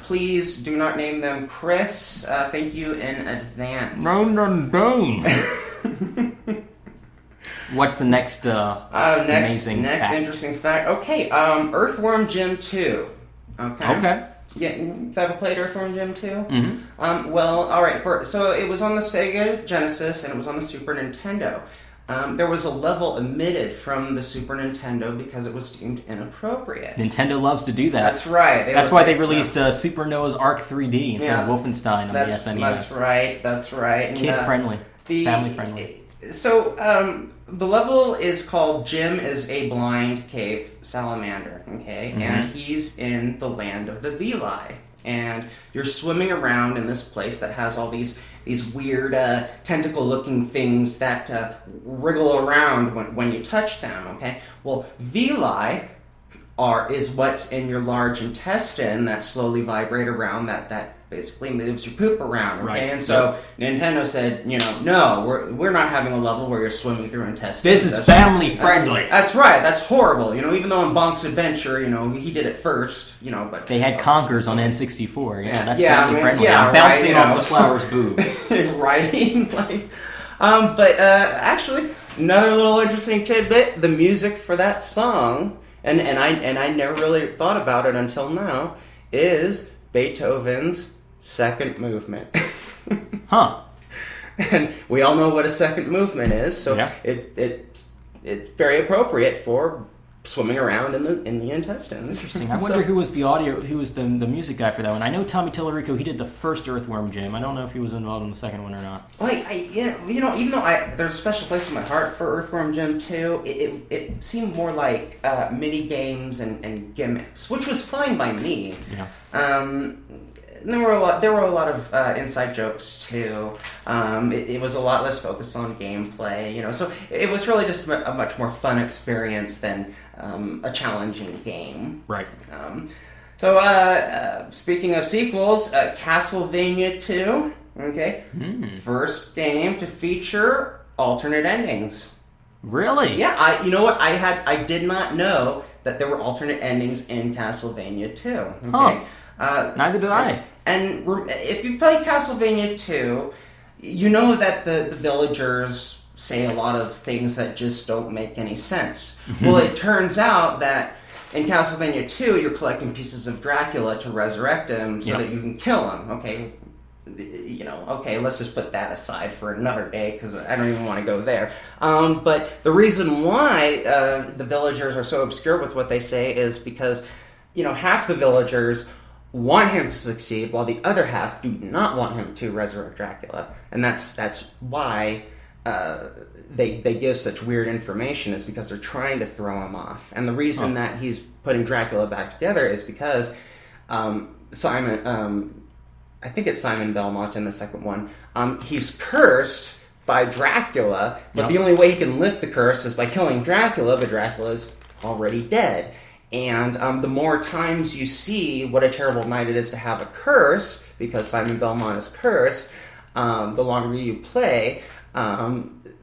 please do not name them Chris. Thank you in advance. No. What's the next amazing fact? Interesting fact? Okay, Earthworm Jim 2. Okay. Yeah, have you ever played Earthworm Jim 2? Mm-hmm. Well, all right. So it was on the Sega Genesis and it was on the Super Nintendo. There was a level omitted from the Super Nintendo because it was deemed inappropriate. Nintendo loves to do that. That's right. That's why they released Super Noah's Ark 3D instead of Wolfenstein on the SNES. That's right. Kid-friendly. Family-friendly. So, the level is called Jim is a Blind Cave Salamander, okay? Mm-hmm. And he's in the land of the Vili. And you're swimming around in this place that has all these weird tentacle-looking things that wriggle around when you touch them, okay? Well, Vili is what's in your large intestine that slowly vibrate around that basically moves your poop around, okay? Right. And so Nintendo said, no, we're not having a level where you're swimming through intestines. This is family friendly. That's right. That's horrible. Even though in Bonk's Adventure, he did it first, but they had conkers on N64. That's family friendly. Yeah, bouncing off the flower's boobs. Right. But actually, another little interesting tidbit: the music for that song, and I never really thought about it until now, is Beethoven's Second Movement. Huh. And we all know what a second movement is, so it's very appropriate for swimming around in the intestines. Interesting. I wonder who was the music guy for that one. I know Tommy Tallarico, he did the first Earthworm Jim. I don't know if he was involved in the second one or not. Even though there's a special place in my heart for Earthworm Jim 2, it seemed more like mini games and gimmicks, which was fine by me. Yeah. There were a lot of inside jokes too. It was a lot less focused on gameplay, so it was really just a much more fun experience than a challenging game. Right. Speaking of sequels, Castlevania 2. Okay. First game to feature alternate endings. Really? Yeah. You know what? I did not know that there were alternate endings in Castlevania 2. Okay. Huh. Neither did I. And if you play Castlevania 2, you know that the villagers say a lot of things that just don't make any sense. Well, it turns out that in Castlevania 2, you're collecting pieces of Dracula to resurrect him so that you can kill him. Okay, let's just put that aside for another day because I don't even want to go there. But the reason why the villagers are so obscure with what they say is because, half the villagers want him to succeed, while the other half do not want him to resurrect Dracula, and that's why they give such weird information, is because they're trying to throw him off. And the reason that he's putting Dracula back together is because Simon, I think it's Simon Belmont in the second one, he's cursed by Dracula, but the only way he can lift the curse is by killing Dracula, but Dracula's already dead. And the more times you see what a terrible night it is to have a curse, because Simon Belmont is cursed, the longer you play,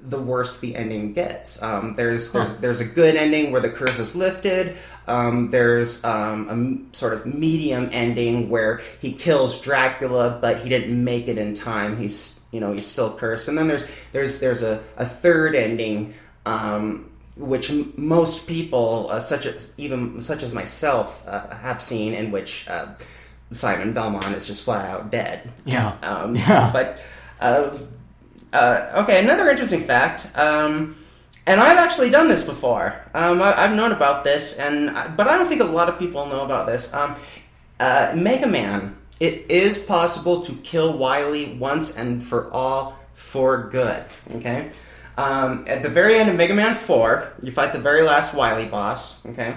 the worse the ending gets. There's a good ending where the curse is lifted. There's a sort of medium ending where he kills Dracula, but he didn't make it in time. He's still cursed. And then there's a third ending, which most people, such as myself, have seen, in which Simon Belmont is just flat out dead. Yeah. But okay, another interesting fact. And I've actually done this before. I've known about this, but I don't think a lot of people know about this. Mega Man. It is possible to kill Wily once and for all for good. Okay. At the very end of Mega Man 4, you fight the very last Wily boss. Okay.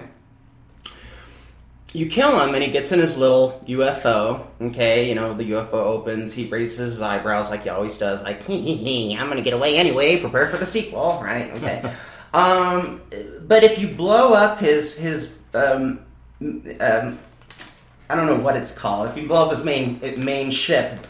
You kill him, and he gets in his little UFO, okay? The UFO opens, he raises his eyebrows like he always does, like, I'm gonna get away anyway, prepare for the sequel, right? Okay. But if you blow up his I don't know what it's called, if you blow up his main ship,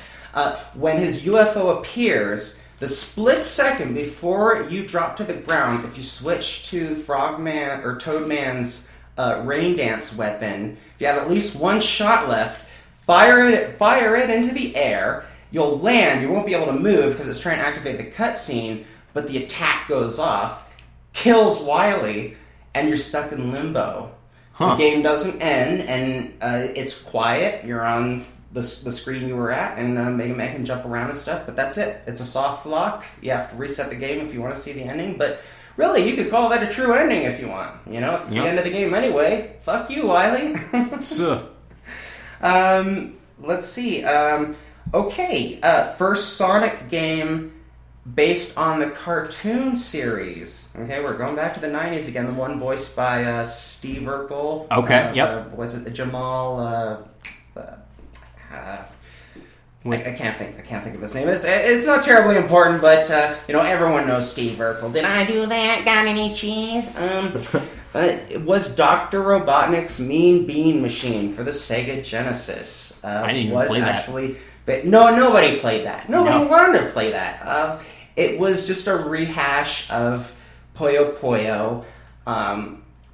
when his UFO appears, the split second before you drop to the ground, if you switch to Frogman or Toadman's rain dance weapon, if you have at least one shot left, fire it into the air. You'll land. You won't be able to move because it's trying to activate the cutscene, but the attack goes off, kills Wily, and you're stuck in limbo. The game doesn't end, and it's quiet. You're on the screen you were at, and Mega Man can jump around and stuff, but that's it. It's a soft lock. You have to reset the game if you want to see the ending, but really, you could call that a true ending if you want. It's the end of the game anyway. Fuck you, Wily. Let's see. First Sonic game based on the cartoon series. Okay, we're going back to the 90s again. The one voiced by Steve Urkel. Okay, yep. Was it Jamal? I can't think of his name. It's not terribly important, but everyone knows Steve Urkel. Did I do that? Got any cheese? It was Dr. Robotnik's Mean Bean Machine for the Sega Genesis. I didn't even play that. But no, nobody played that. Nobody wanted to play that. It was just a rehash of Puyo Puyo,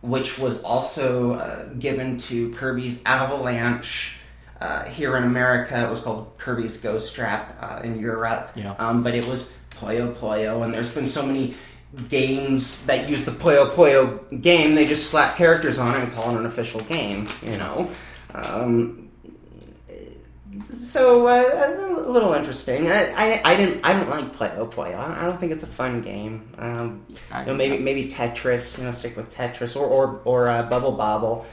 which was also given to Kirby's Avalanche. Here in America, it was called Kirby's Ghost Trap in Europe. Yeah. But it was Puyo Puyo, and there's been so many games that use the Puyo Puyo game, they just slap characters on it and call it an official game, So a little interesting. I didn't like Puyo Puyo. I don't think it's a fun game. Maybe Tetris. Stick with Tetris or Bubble Bobble.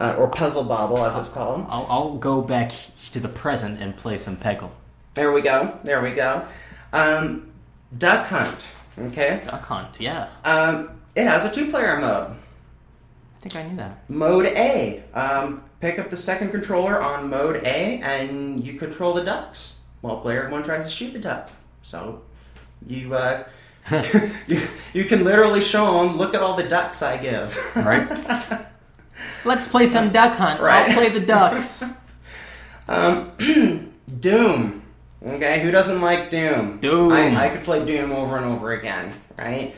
Or Puzzle Bobble, as it's called. I'll go back to the present and play some Peggle. There we go. Duck Hunt. Okay. Duck Hunt. Yeah. It has a 2-player mode. I think I knew that. Mode A. Pick up the second controller on Mode A, and you control the ducks while player 1 tries to shoot the duck. So you you can literally show them, look at all the ducks I give. Right. Let's play some Duck Hunt. Right. I'll play the ducks. Doom. Okay, who doesn't like Doom? Doom. I could play Doom over and over again, right?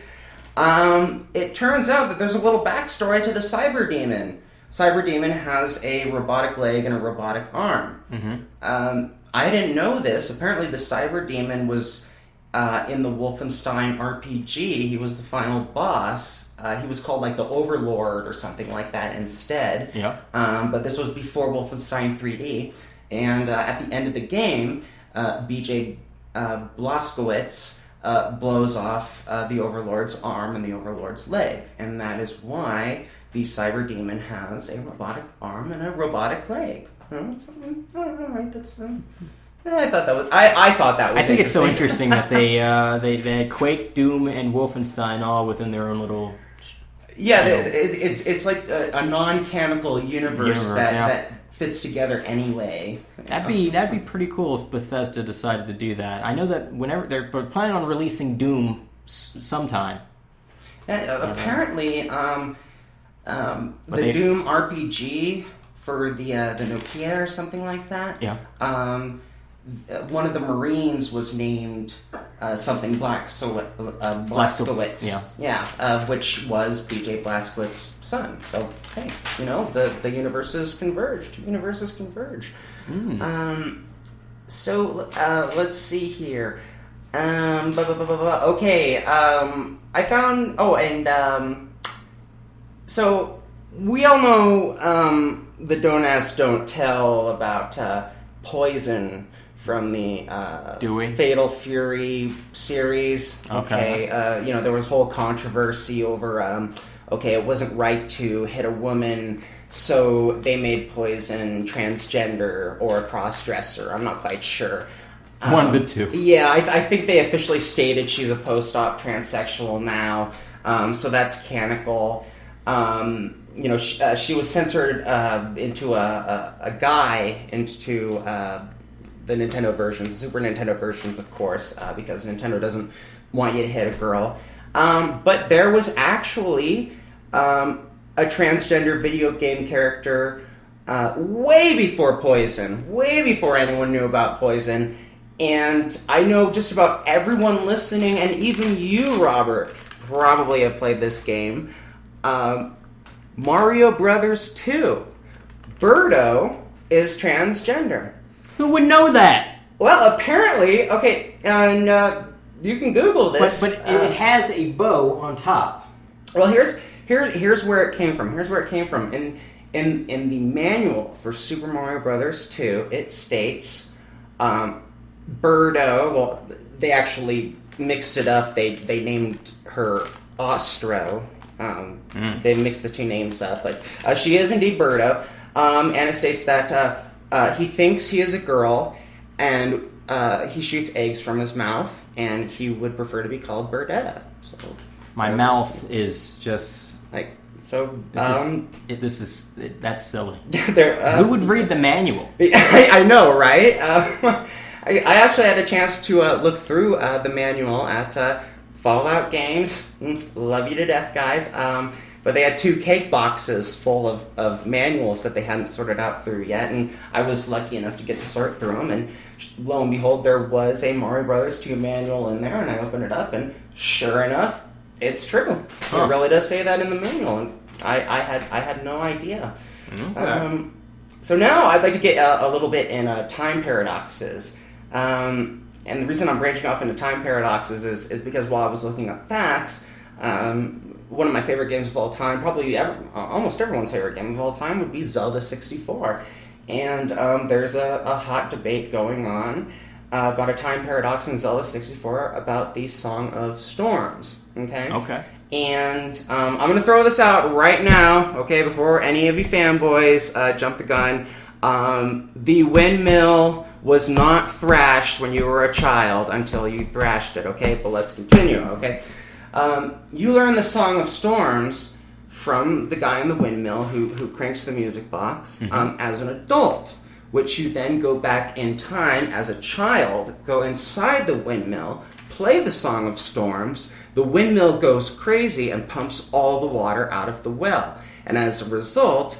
It turns out that there's a little backstory to the Cyber Demon. Cyber Demon has a robotic leg and a robotic arm. Mm-hmm. I didn't know this. Apparently the Cyber Demon was in the Wolfenstein RPG. He was the final boss. He was called like the Overlord or something like that instead. Yeah. But this was before Wolfenstein 3D. And at the end of the game, BJ Blazkowicz blows off the Overlord's arm and the Overlord's leg. And that is why the Cyber Demon has a robotic arm and a robotic leg. Alright, that's... I thought that was. I think it's so interesting that they had Quake, Doom, and Wolfenstein all within their own little. Yeah, it's like a non-canonical universe that fits together anyway. That'd be pretty cool if Bethesda decided to do that. I know that whenever they're planning on releasing Doom sometime. Apparently, the Doom RPG for the Nokia or something like that. Yeah. One of the Marines was named something Blazkowicz. Which was B.J. Blazkowicz's son. So hey, the universes converged. So let's see here. Okay. I found. Oh, and so we all know the Don't Ask, Don't Tell about poison from the Fatal Fury series. Okay. There was whole controversy over it wasn't right to hit a woman, so they made poison transgender or a cross-dresser. I'm not quite sure. One of the two. Yeah, I think they officially stated she's a post-op transsexual now, so that's canonical. She was censored into a guy into the Nintendo versions, the Super Nintendo versions, of course, because Nintendo doesn't want you to hit a girl. But there was actually a transgender video game character way before Poison, way before anyone knew about Poison. And I know just about everyone listening, and even you, Robert, probably have played this game. Mario Brothers 2. Birdo is transgender. Who would know that? Well, apparently, okay, and you can Google this. But it has a bow on top. Well, here's where it came from. In the manual for Super Mario Brothers 2, it states Birdo. Well, they actually mixed it up. They named her Ostro. They mixed the two names up, but she is indeed Birdo. And it states that he thinks he is a girl, and he shoots eggs from his mouth, and he would prefer to be called Birdetta. So my mouth is just like so. That's silly. Who would read the manual? I know, right? I actually had a chance to look through the manual at Fallout Games. Love you to death, guys. But they had 2 cake boxes full of manuals that they hadn't sorted out through yet, and I was lucky enough to get to sort through them, and lo and behold, there was a Mario Brothers 2 manual in there, and I opened it up, and sure enough, it's true. It really does say that in the manual, and I had no idea. Okay. So now I'd like to get a little bit in time paradoxes. And the reason I'm branching off into time paradoxes is because while I was looking up facts, one of my favorite games of all time, probably almost everyone's favorite game of all time, would be Zelda 64. And there's a hot debate going on about a time paradox in Zelda 64 about the Song of Storms. Okay. And I'm going to throw this out right now, okay, before any of you fanboys jump the gun. The windmill was not thrashed when you were a child until you thrashed it, okay? But let's continue, okay? You learn the Song of Storms from the guy in the windmill who cranks the music box as an adult, which you then go back in time as a child, go inside the windmill, play the Song of Storms, the windmill goes crazy and pumps all the water out of the well. And as a result,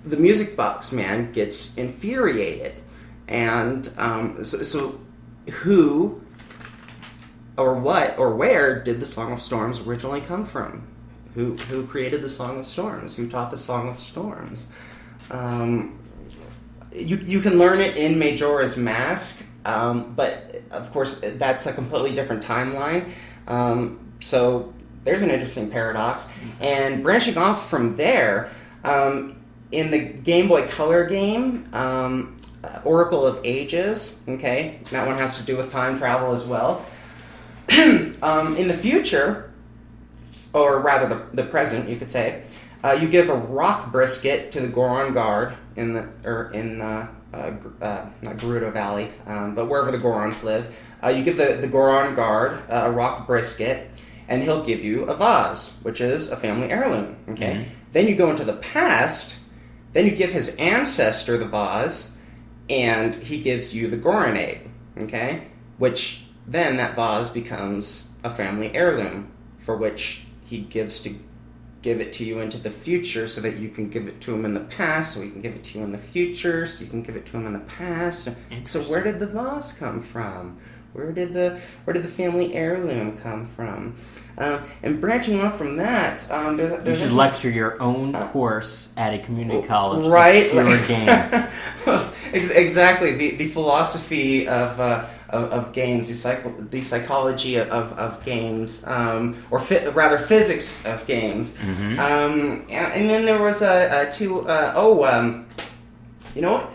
the music box man gets infuriated. And so who or what or where did the Song of Storms originally come from? Who created the Song of Storms? Who taught the Song of Storms? You can learn it in Majora's Mask, but of course that's a completely different timeline. So there's an interesting paradox. And branching off from there, in the Game Boy Color game, Oracle of Ages, okay, that one has to do with time travel as well. In the future, or rather the present, you could say, you give a rock brisket to the Goron Guard not Gerudo Valley, but wherever the Gorons live. You give the Goron Guard a rock brisket, and he'll give you a vase, which is a family heirloom. Okay. Then you go into the past. Then you give his ancestor the vase, and he gives you the Goronade. Okay, which then that vase becomes a family heirloom, for which he gives to give it to you into the future so that you can give it to him in the past, so he can give it to you in the future, so you can give it to him in the past. So where did the vase come from? Where did the family heirloom come from? And branching off from that, there's You should actually- lecture your own course at a community college. right? Obscure games. Exactly. The philosophy of games, the psychology of games, or rather physics of games. Mm-hmm. And then there was you know what?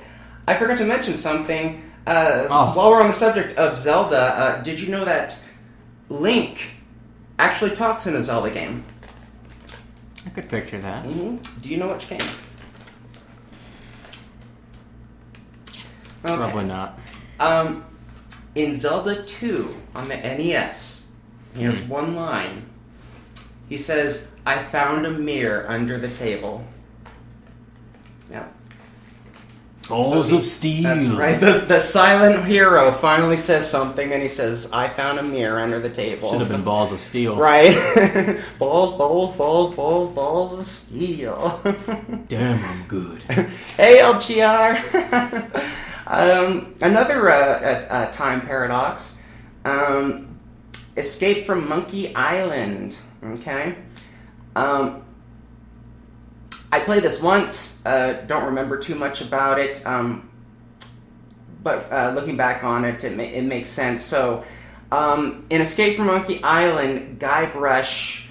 I forgot to mention something. While we're on the subject of Zelda, did you know that Link actually talks in a Zelda game? I could picture that. Mm-hmm. Do you know which game? Okay. Probably not. In Zelda 2 on the NES, here's one line. He says, "I found a mirror under the table." Yeah. Balls of steel. That's right. The silent hero finally says something, and he says, "I found a mirror under the table." Should have been balls of steel. Right. balls of steel. Damn, I'm good. Hey, LGR. Another time paradox. Escape from Monkey Island. Okay. I played this once, don't remember too much about it, but looking back on it, it makes sense. So, in Escape from Monkey Island, Guybrush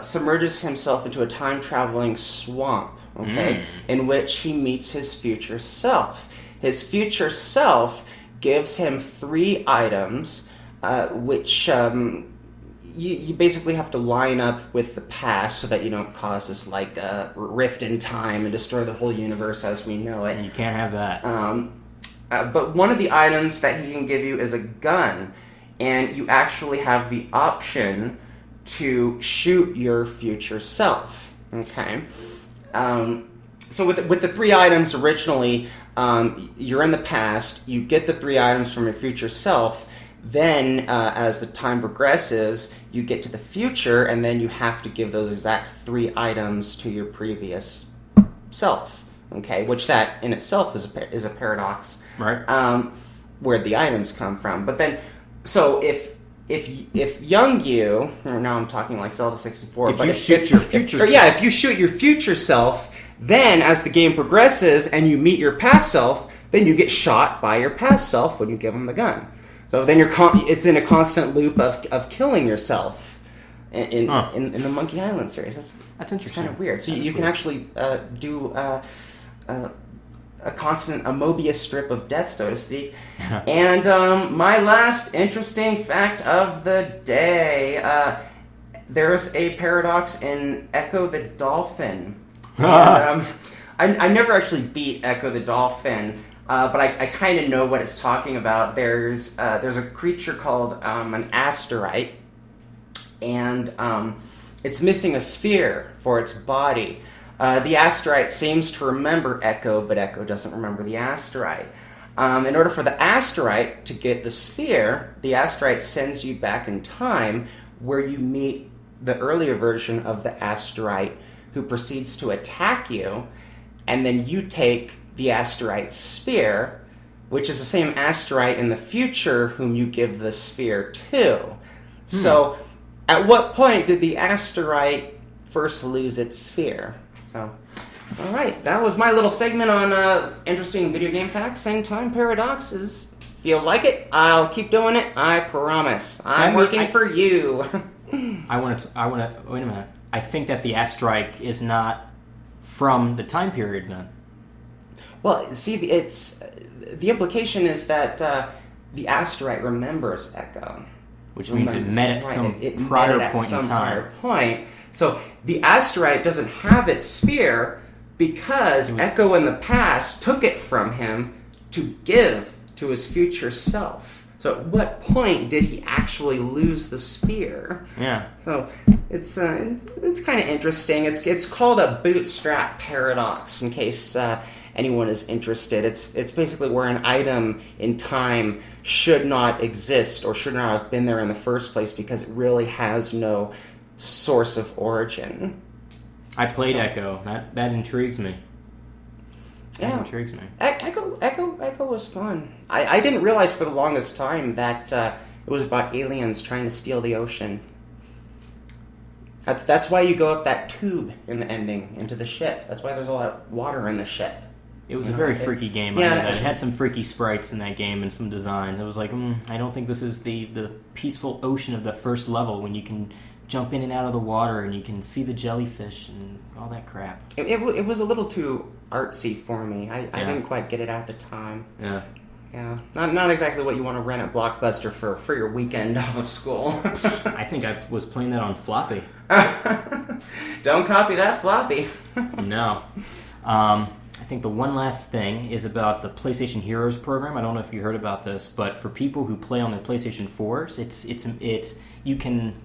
submerges himself into a time-traveling swamp, okay, in which he meets his future self. His future self gives him 3 items, which... You basically have to line up with the past so that you don't cause this rift in time and destroy the whole universe as we know it. And you can't have that. But one of the items that he can give you is a gun, and you actually have the option to shoot your future self. Okay. So with the 3 items originally, you're in the past. You get the 3 items from your future self. Then, as the time progresses, you get to the future, and then you have to give those exact 3 items to your previous self. Okay, which that in itself is a paradox, right? Where the items come from. But then, so if young you, or now I'm talking like Zelda 64, if you shoot your future self, if you shoot your future self, then as the game progresses and you meet your past self, then you get shot by your past self when you give them the gun. So then it's in a constant loop of killing yourself in the Monkey Island series. That's interesting. It's kind of weird. So you can actually do a Mobius strip of death, so to speak. And my last interesting fact of the day, there's a paradox in Echo the Dolphin. And, I never actually beat Echo the Dolphin. But I kind of know what it's talking about. There's a creature called an asterite, and it's missing a sphere for its body. The asterite seems to remember Echo, but Echo doesn't remember the asterite. In order for the asterite to get the sphere, the asterite sends you back in time where you meet the earlier version of the asterite who proceeds to attack you, and then you take the asterite's sphere, which is the same asterite in the future whom you give the sphere to. So, at what point did the asterite first lose its sphere? So, all right, that was my little segment on interesting video game facts and time paradoxes. Feel like it? I'll keep doing it. I promise. I'm working for you. I want to. Wait a minute. I think that the asterite is not from the time period then. Well, see, the implication is that the asterite remembers Echo, which means it met at some prior point in time. So the asterite doesn't have its sphere because Echo in the past took it from him to give to his future self. So at what point did he actually lose the sphere? Yeah. So it's kind of interesting. It's called a bootstrap paradox. In case anyone is interested, it's basically where an item in time should not exist or should not have been there in the first place because it really has no source of origin. I played Echo. That intrigues me. That intrigues me. Echo was fun. I didn't realize for the longest time that it was about aliens trying to steal the ocean. That's why you go up that tube in the ending into the ship. That's why there's all that water in the ship. It was a very freaky game. I know that. It had some freaky sprites in that game and some designs. It was like, I don't think this is the peaceful ocean of the first level when you can jump in and out of the water and you can see the jellyfish and all that crap. It was a little too artsy for me. I didn't quite get it at the time. Yeah. Yeah, not exactly what you want to rent at Blockbuster for your weekend off of school. I think I was playing that on floppy. Don't copy that floppy. No. I think the one last thing is about the PlayStation Heroes program. I don't know if you heard about this, but for people who play on their PlayStation 4s, it's you can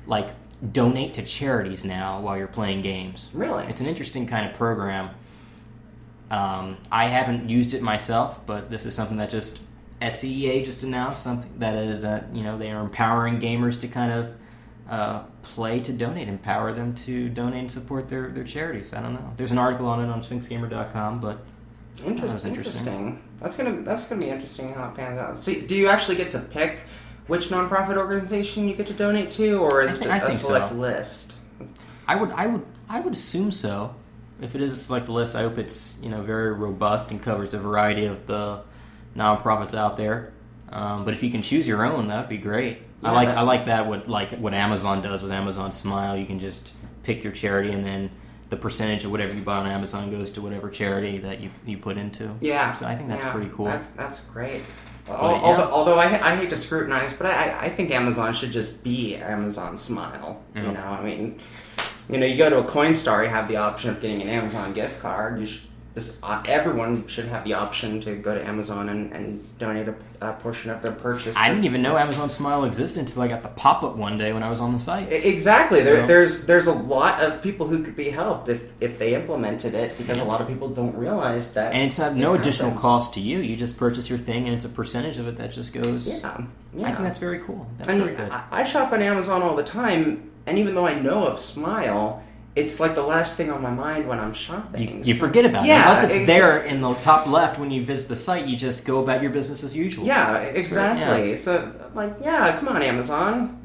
like donate to charities now while you're playing games. Really? It's an interesting kind of program. I haven't used it myself, but this is something that just SCEA just announced, something that they are empowering gamers to kind of play to donate, empower them to donate and support their charities. I don't know. There's an article on it on sphinxgamer.com, but interesting. That's gonna be interesting how it pans out. So, do you actually get to pick which nonprofit organization you get to donate to, or is it a select list? I would assume so. If it is a select list, I hope it's very robust and covers a variety of the nonprofits out there. But if you can choose your own, that'd be great. Yeah, I like that. What Amazon does with Amazon Smile, you can just pick your charity, and then the percentage of whatever you buy on Amazon goes to whatever charity that you put into. Yeah. So I think that's pretty cool. That's great. Although I hate to scrutinize, but I think Amazon should just be Amazon Smile. Mm. You go to a Coinstar, you have the option of getting an Amazon gift card. Everyone should have the option to go to Amazon and donate a portion of their purchase. I didn't even know Amazon Smile existed until I got the pop-up one day when I was on the site. Exactly. There's a lot of people who could be helped if they implemented it, because a lot of people don't realize that. And it's no additional cost to you. You just purchase your thing, and it's a percentage of it that just goes. Yeah. I think that's very cool. That's very good. I shop on Amazon all the time, and even though I know of Smile, it's like the last thing on my mind when I'm shopping. You forget about it. Unless it's there in the top left when you visit the site, you just go about your business as usual. Yeah, exactly. So, come on, Amazon.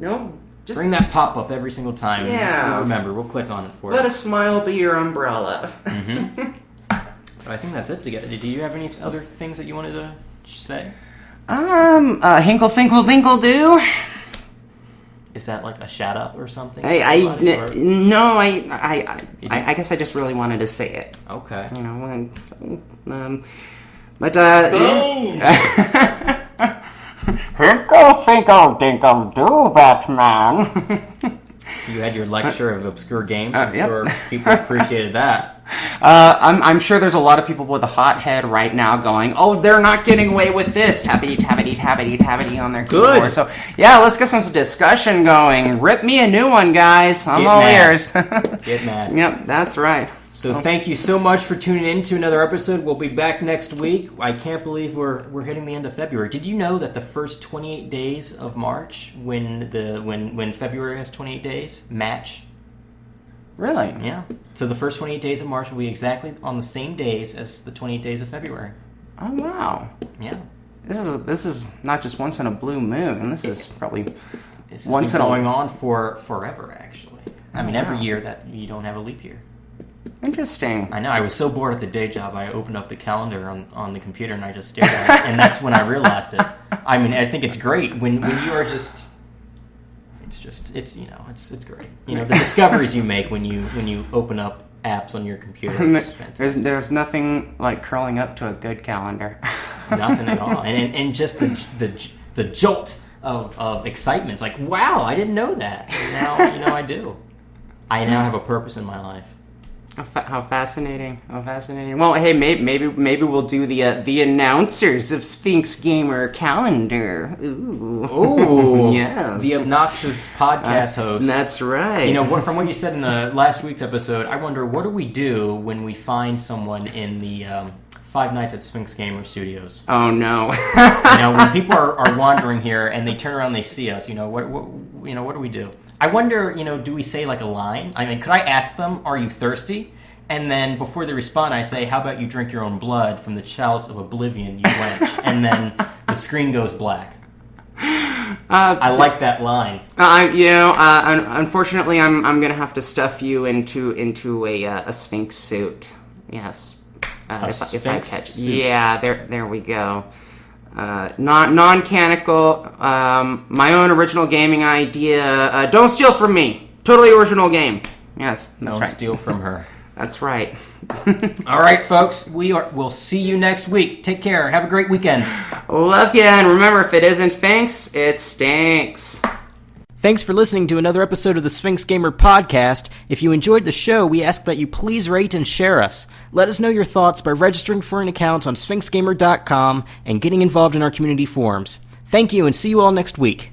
Just bring that pop-up every single time. Yeah. We'll remember, we'll click on it for you. Let a smile be your umbrella. Mm-hmm. I think that's it. Do you have any other things that you wanted to say? Hinkle, finkle, dinkle, do. Is that like a shout out or something? No, I guess I just really wanted to say it. Okay. But Hinkle, finkle, dinkle, do, Batman. You had your lecture of obscure games. Yep. Sure people appreciated that. I'm sure there's a lot of people with a hot head right now going, "Oh, they're not getting away with this." Tappity, tappity, tappity, tappity on their keyboard. Good. So, yeah, let's get some discussion going. Rip me a new one, guys. I'm all ears. Get mad. Yep, that's right. So thank you so much for tuning in to another episode. We'll be back next week. I can't believe we're hitting the end of February. Did you know that the first 28 days of March, when February has 28 days, match? Really? Yeah. So the first 28 days of March will be exactly on the same days as the 28 days of February. Oh, wow. Yeah. This is not just once in a blue moon. This is probably It's once been in going on for forever, actually. I mean, every year that you don't have a leap year. Interesting. I know. I was so bored at the day job, I opened up the calendar on the computer and I just stared at it, and that's when I realized it. I mean, I think it's great when you are just. It's great. The discoveries you make when you open up apps on your computer. There's nothing like curling up to a good calendar. Nothing at all, and just the jolt of excitement. It's like, wow, I didn't know that. And now I do. I now have a purpose in my life. How fascinating! How fascinating! Well, hey, maybe we'll do the announcers of Sphinx Gamer calendar. Ooh, yeah, the obnoxious podcast host. That's right. From what you said in the last week's episode, I wonder what do we do when we find someone in the Five Nights at Sphinx Gamer Studios? Oh no! When people are wandering here and they turn around, and they see us. What do we do? I wonder, do we say like a line? I mean, could I ask them, "Are you thirsty?" And then before they respond, I say, how about you drink your own blood from the chalice of oblivion, you wench? And then the screen goes black. I like that line. Unfortunately, I'm going to have to stuff you into a Sphinx suit. Yes. If I catch. Suit. Yeah, there we go. Non-canonical, my own original gaming idea. Don't steal from me. Totally original game. Yes, that's right. Don't steal from her. That's right. All right, folks. We'll see you next week. Take care. Have a great weekend. Love ya, and remember, if it isn't Sphinx, it stinks. Thanks for listening to another episode of the Sphinx Gamer podcast. If you enjoyed the show, we ask that you please rate and share us. Let us know your thoughts by registering for an account on sphinxgamer.com and getting involved in our community forums. Thank you, and see you all next week.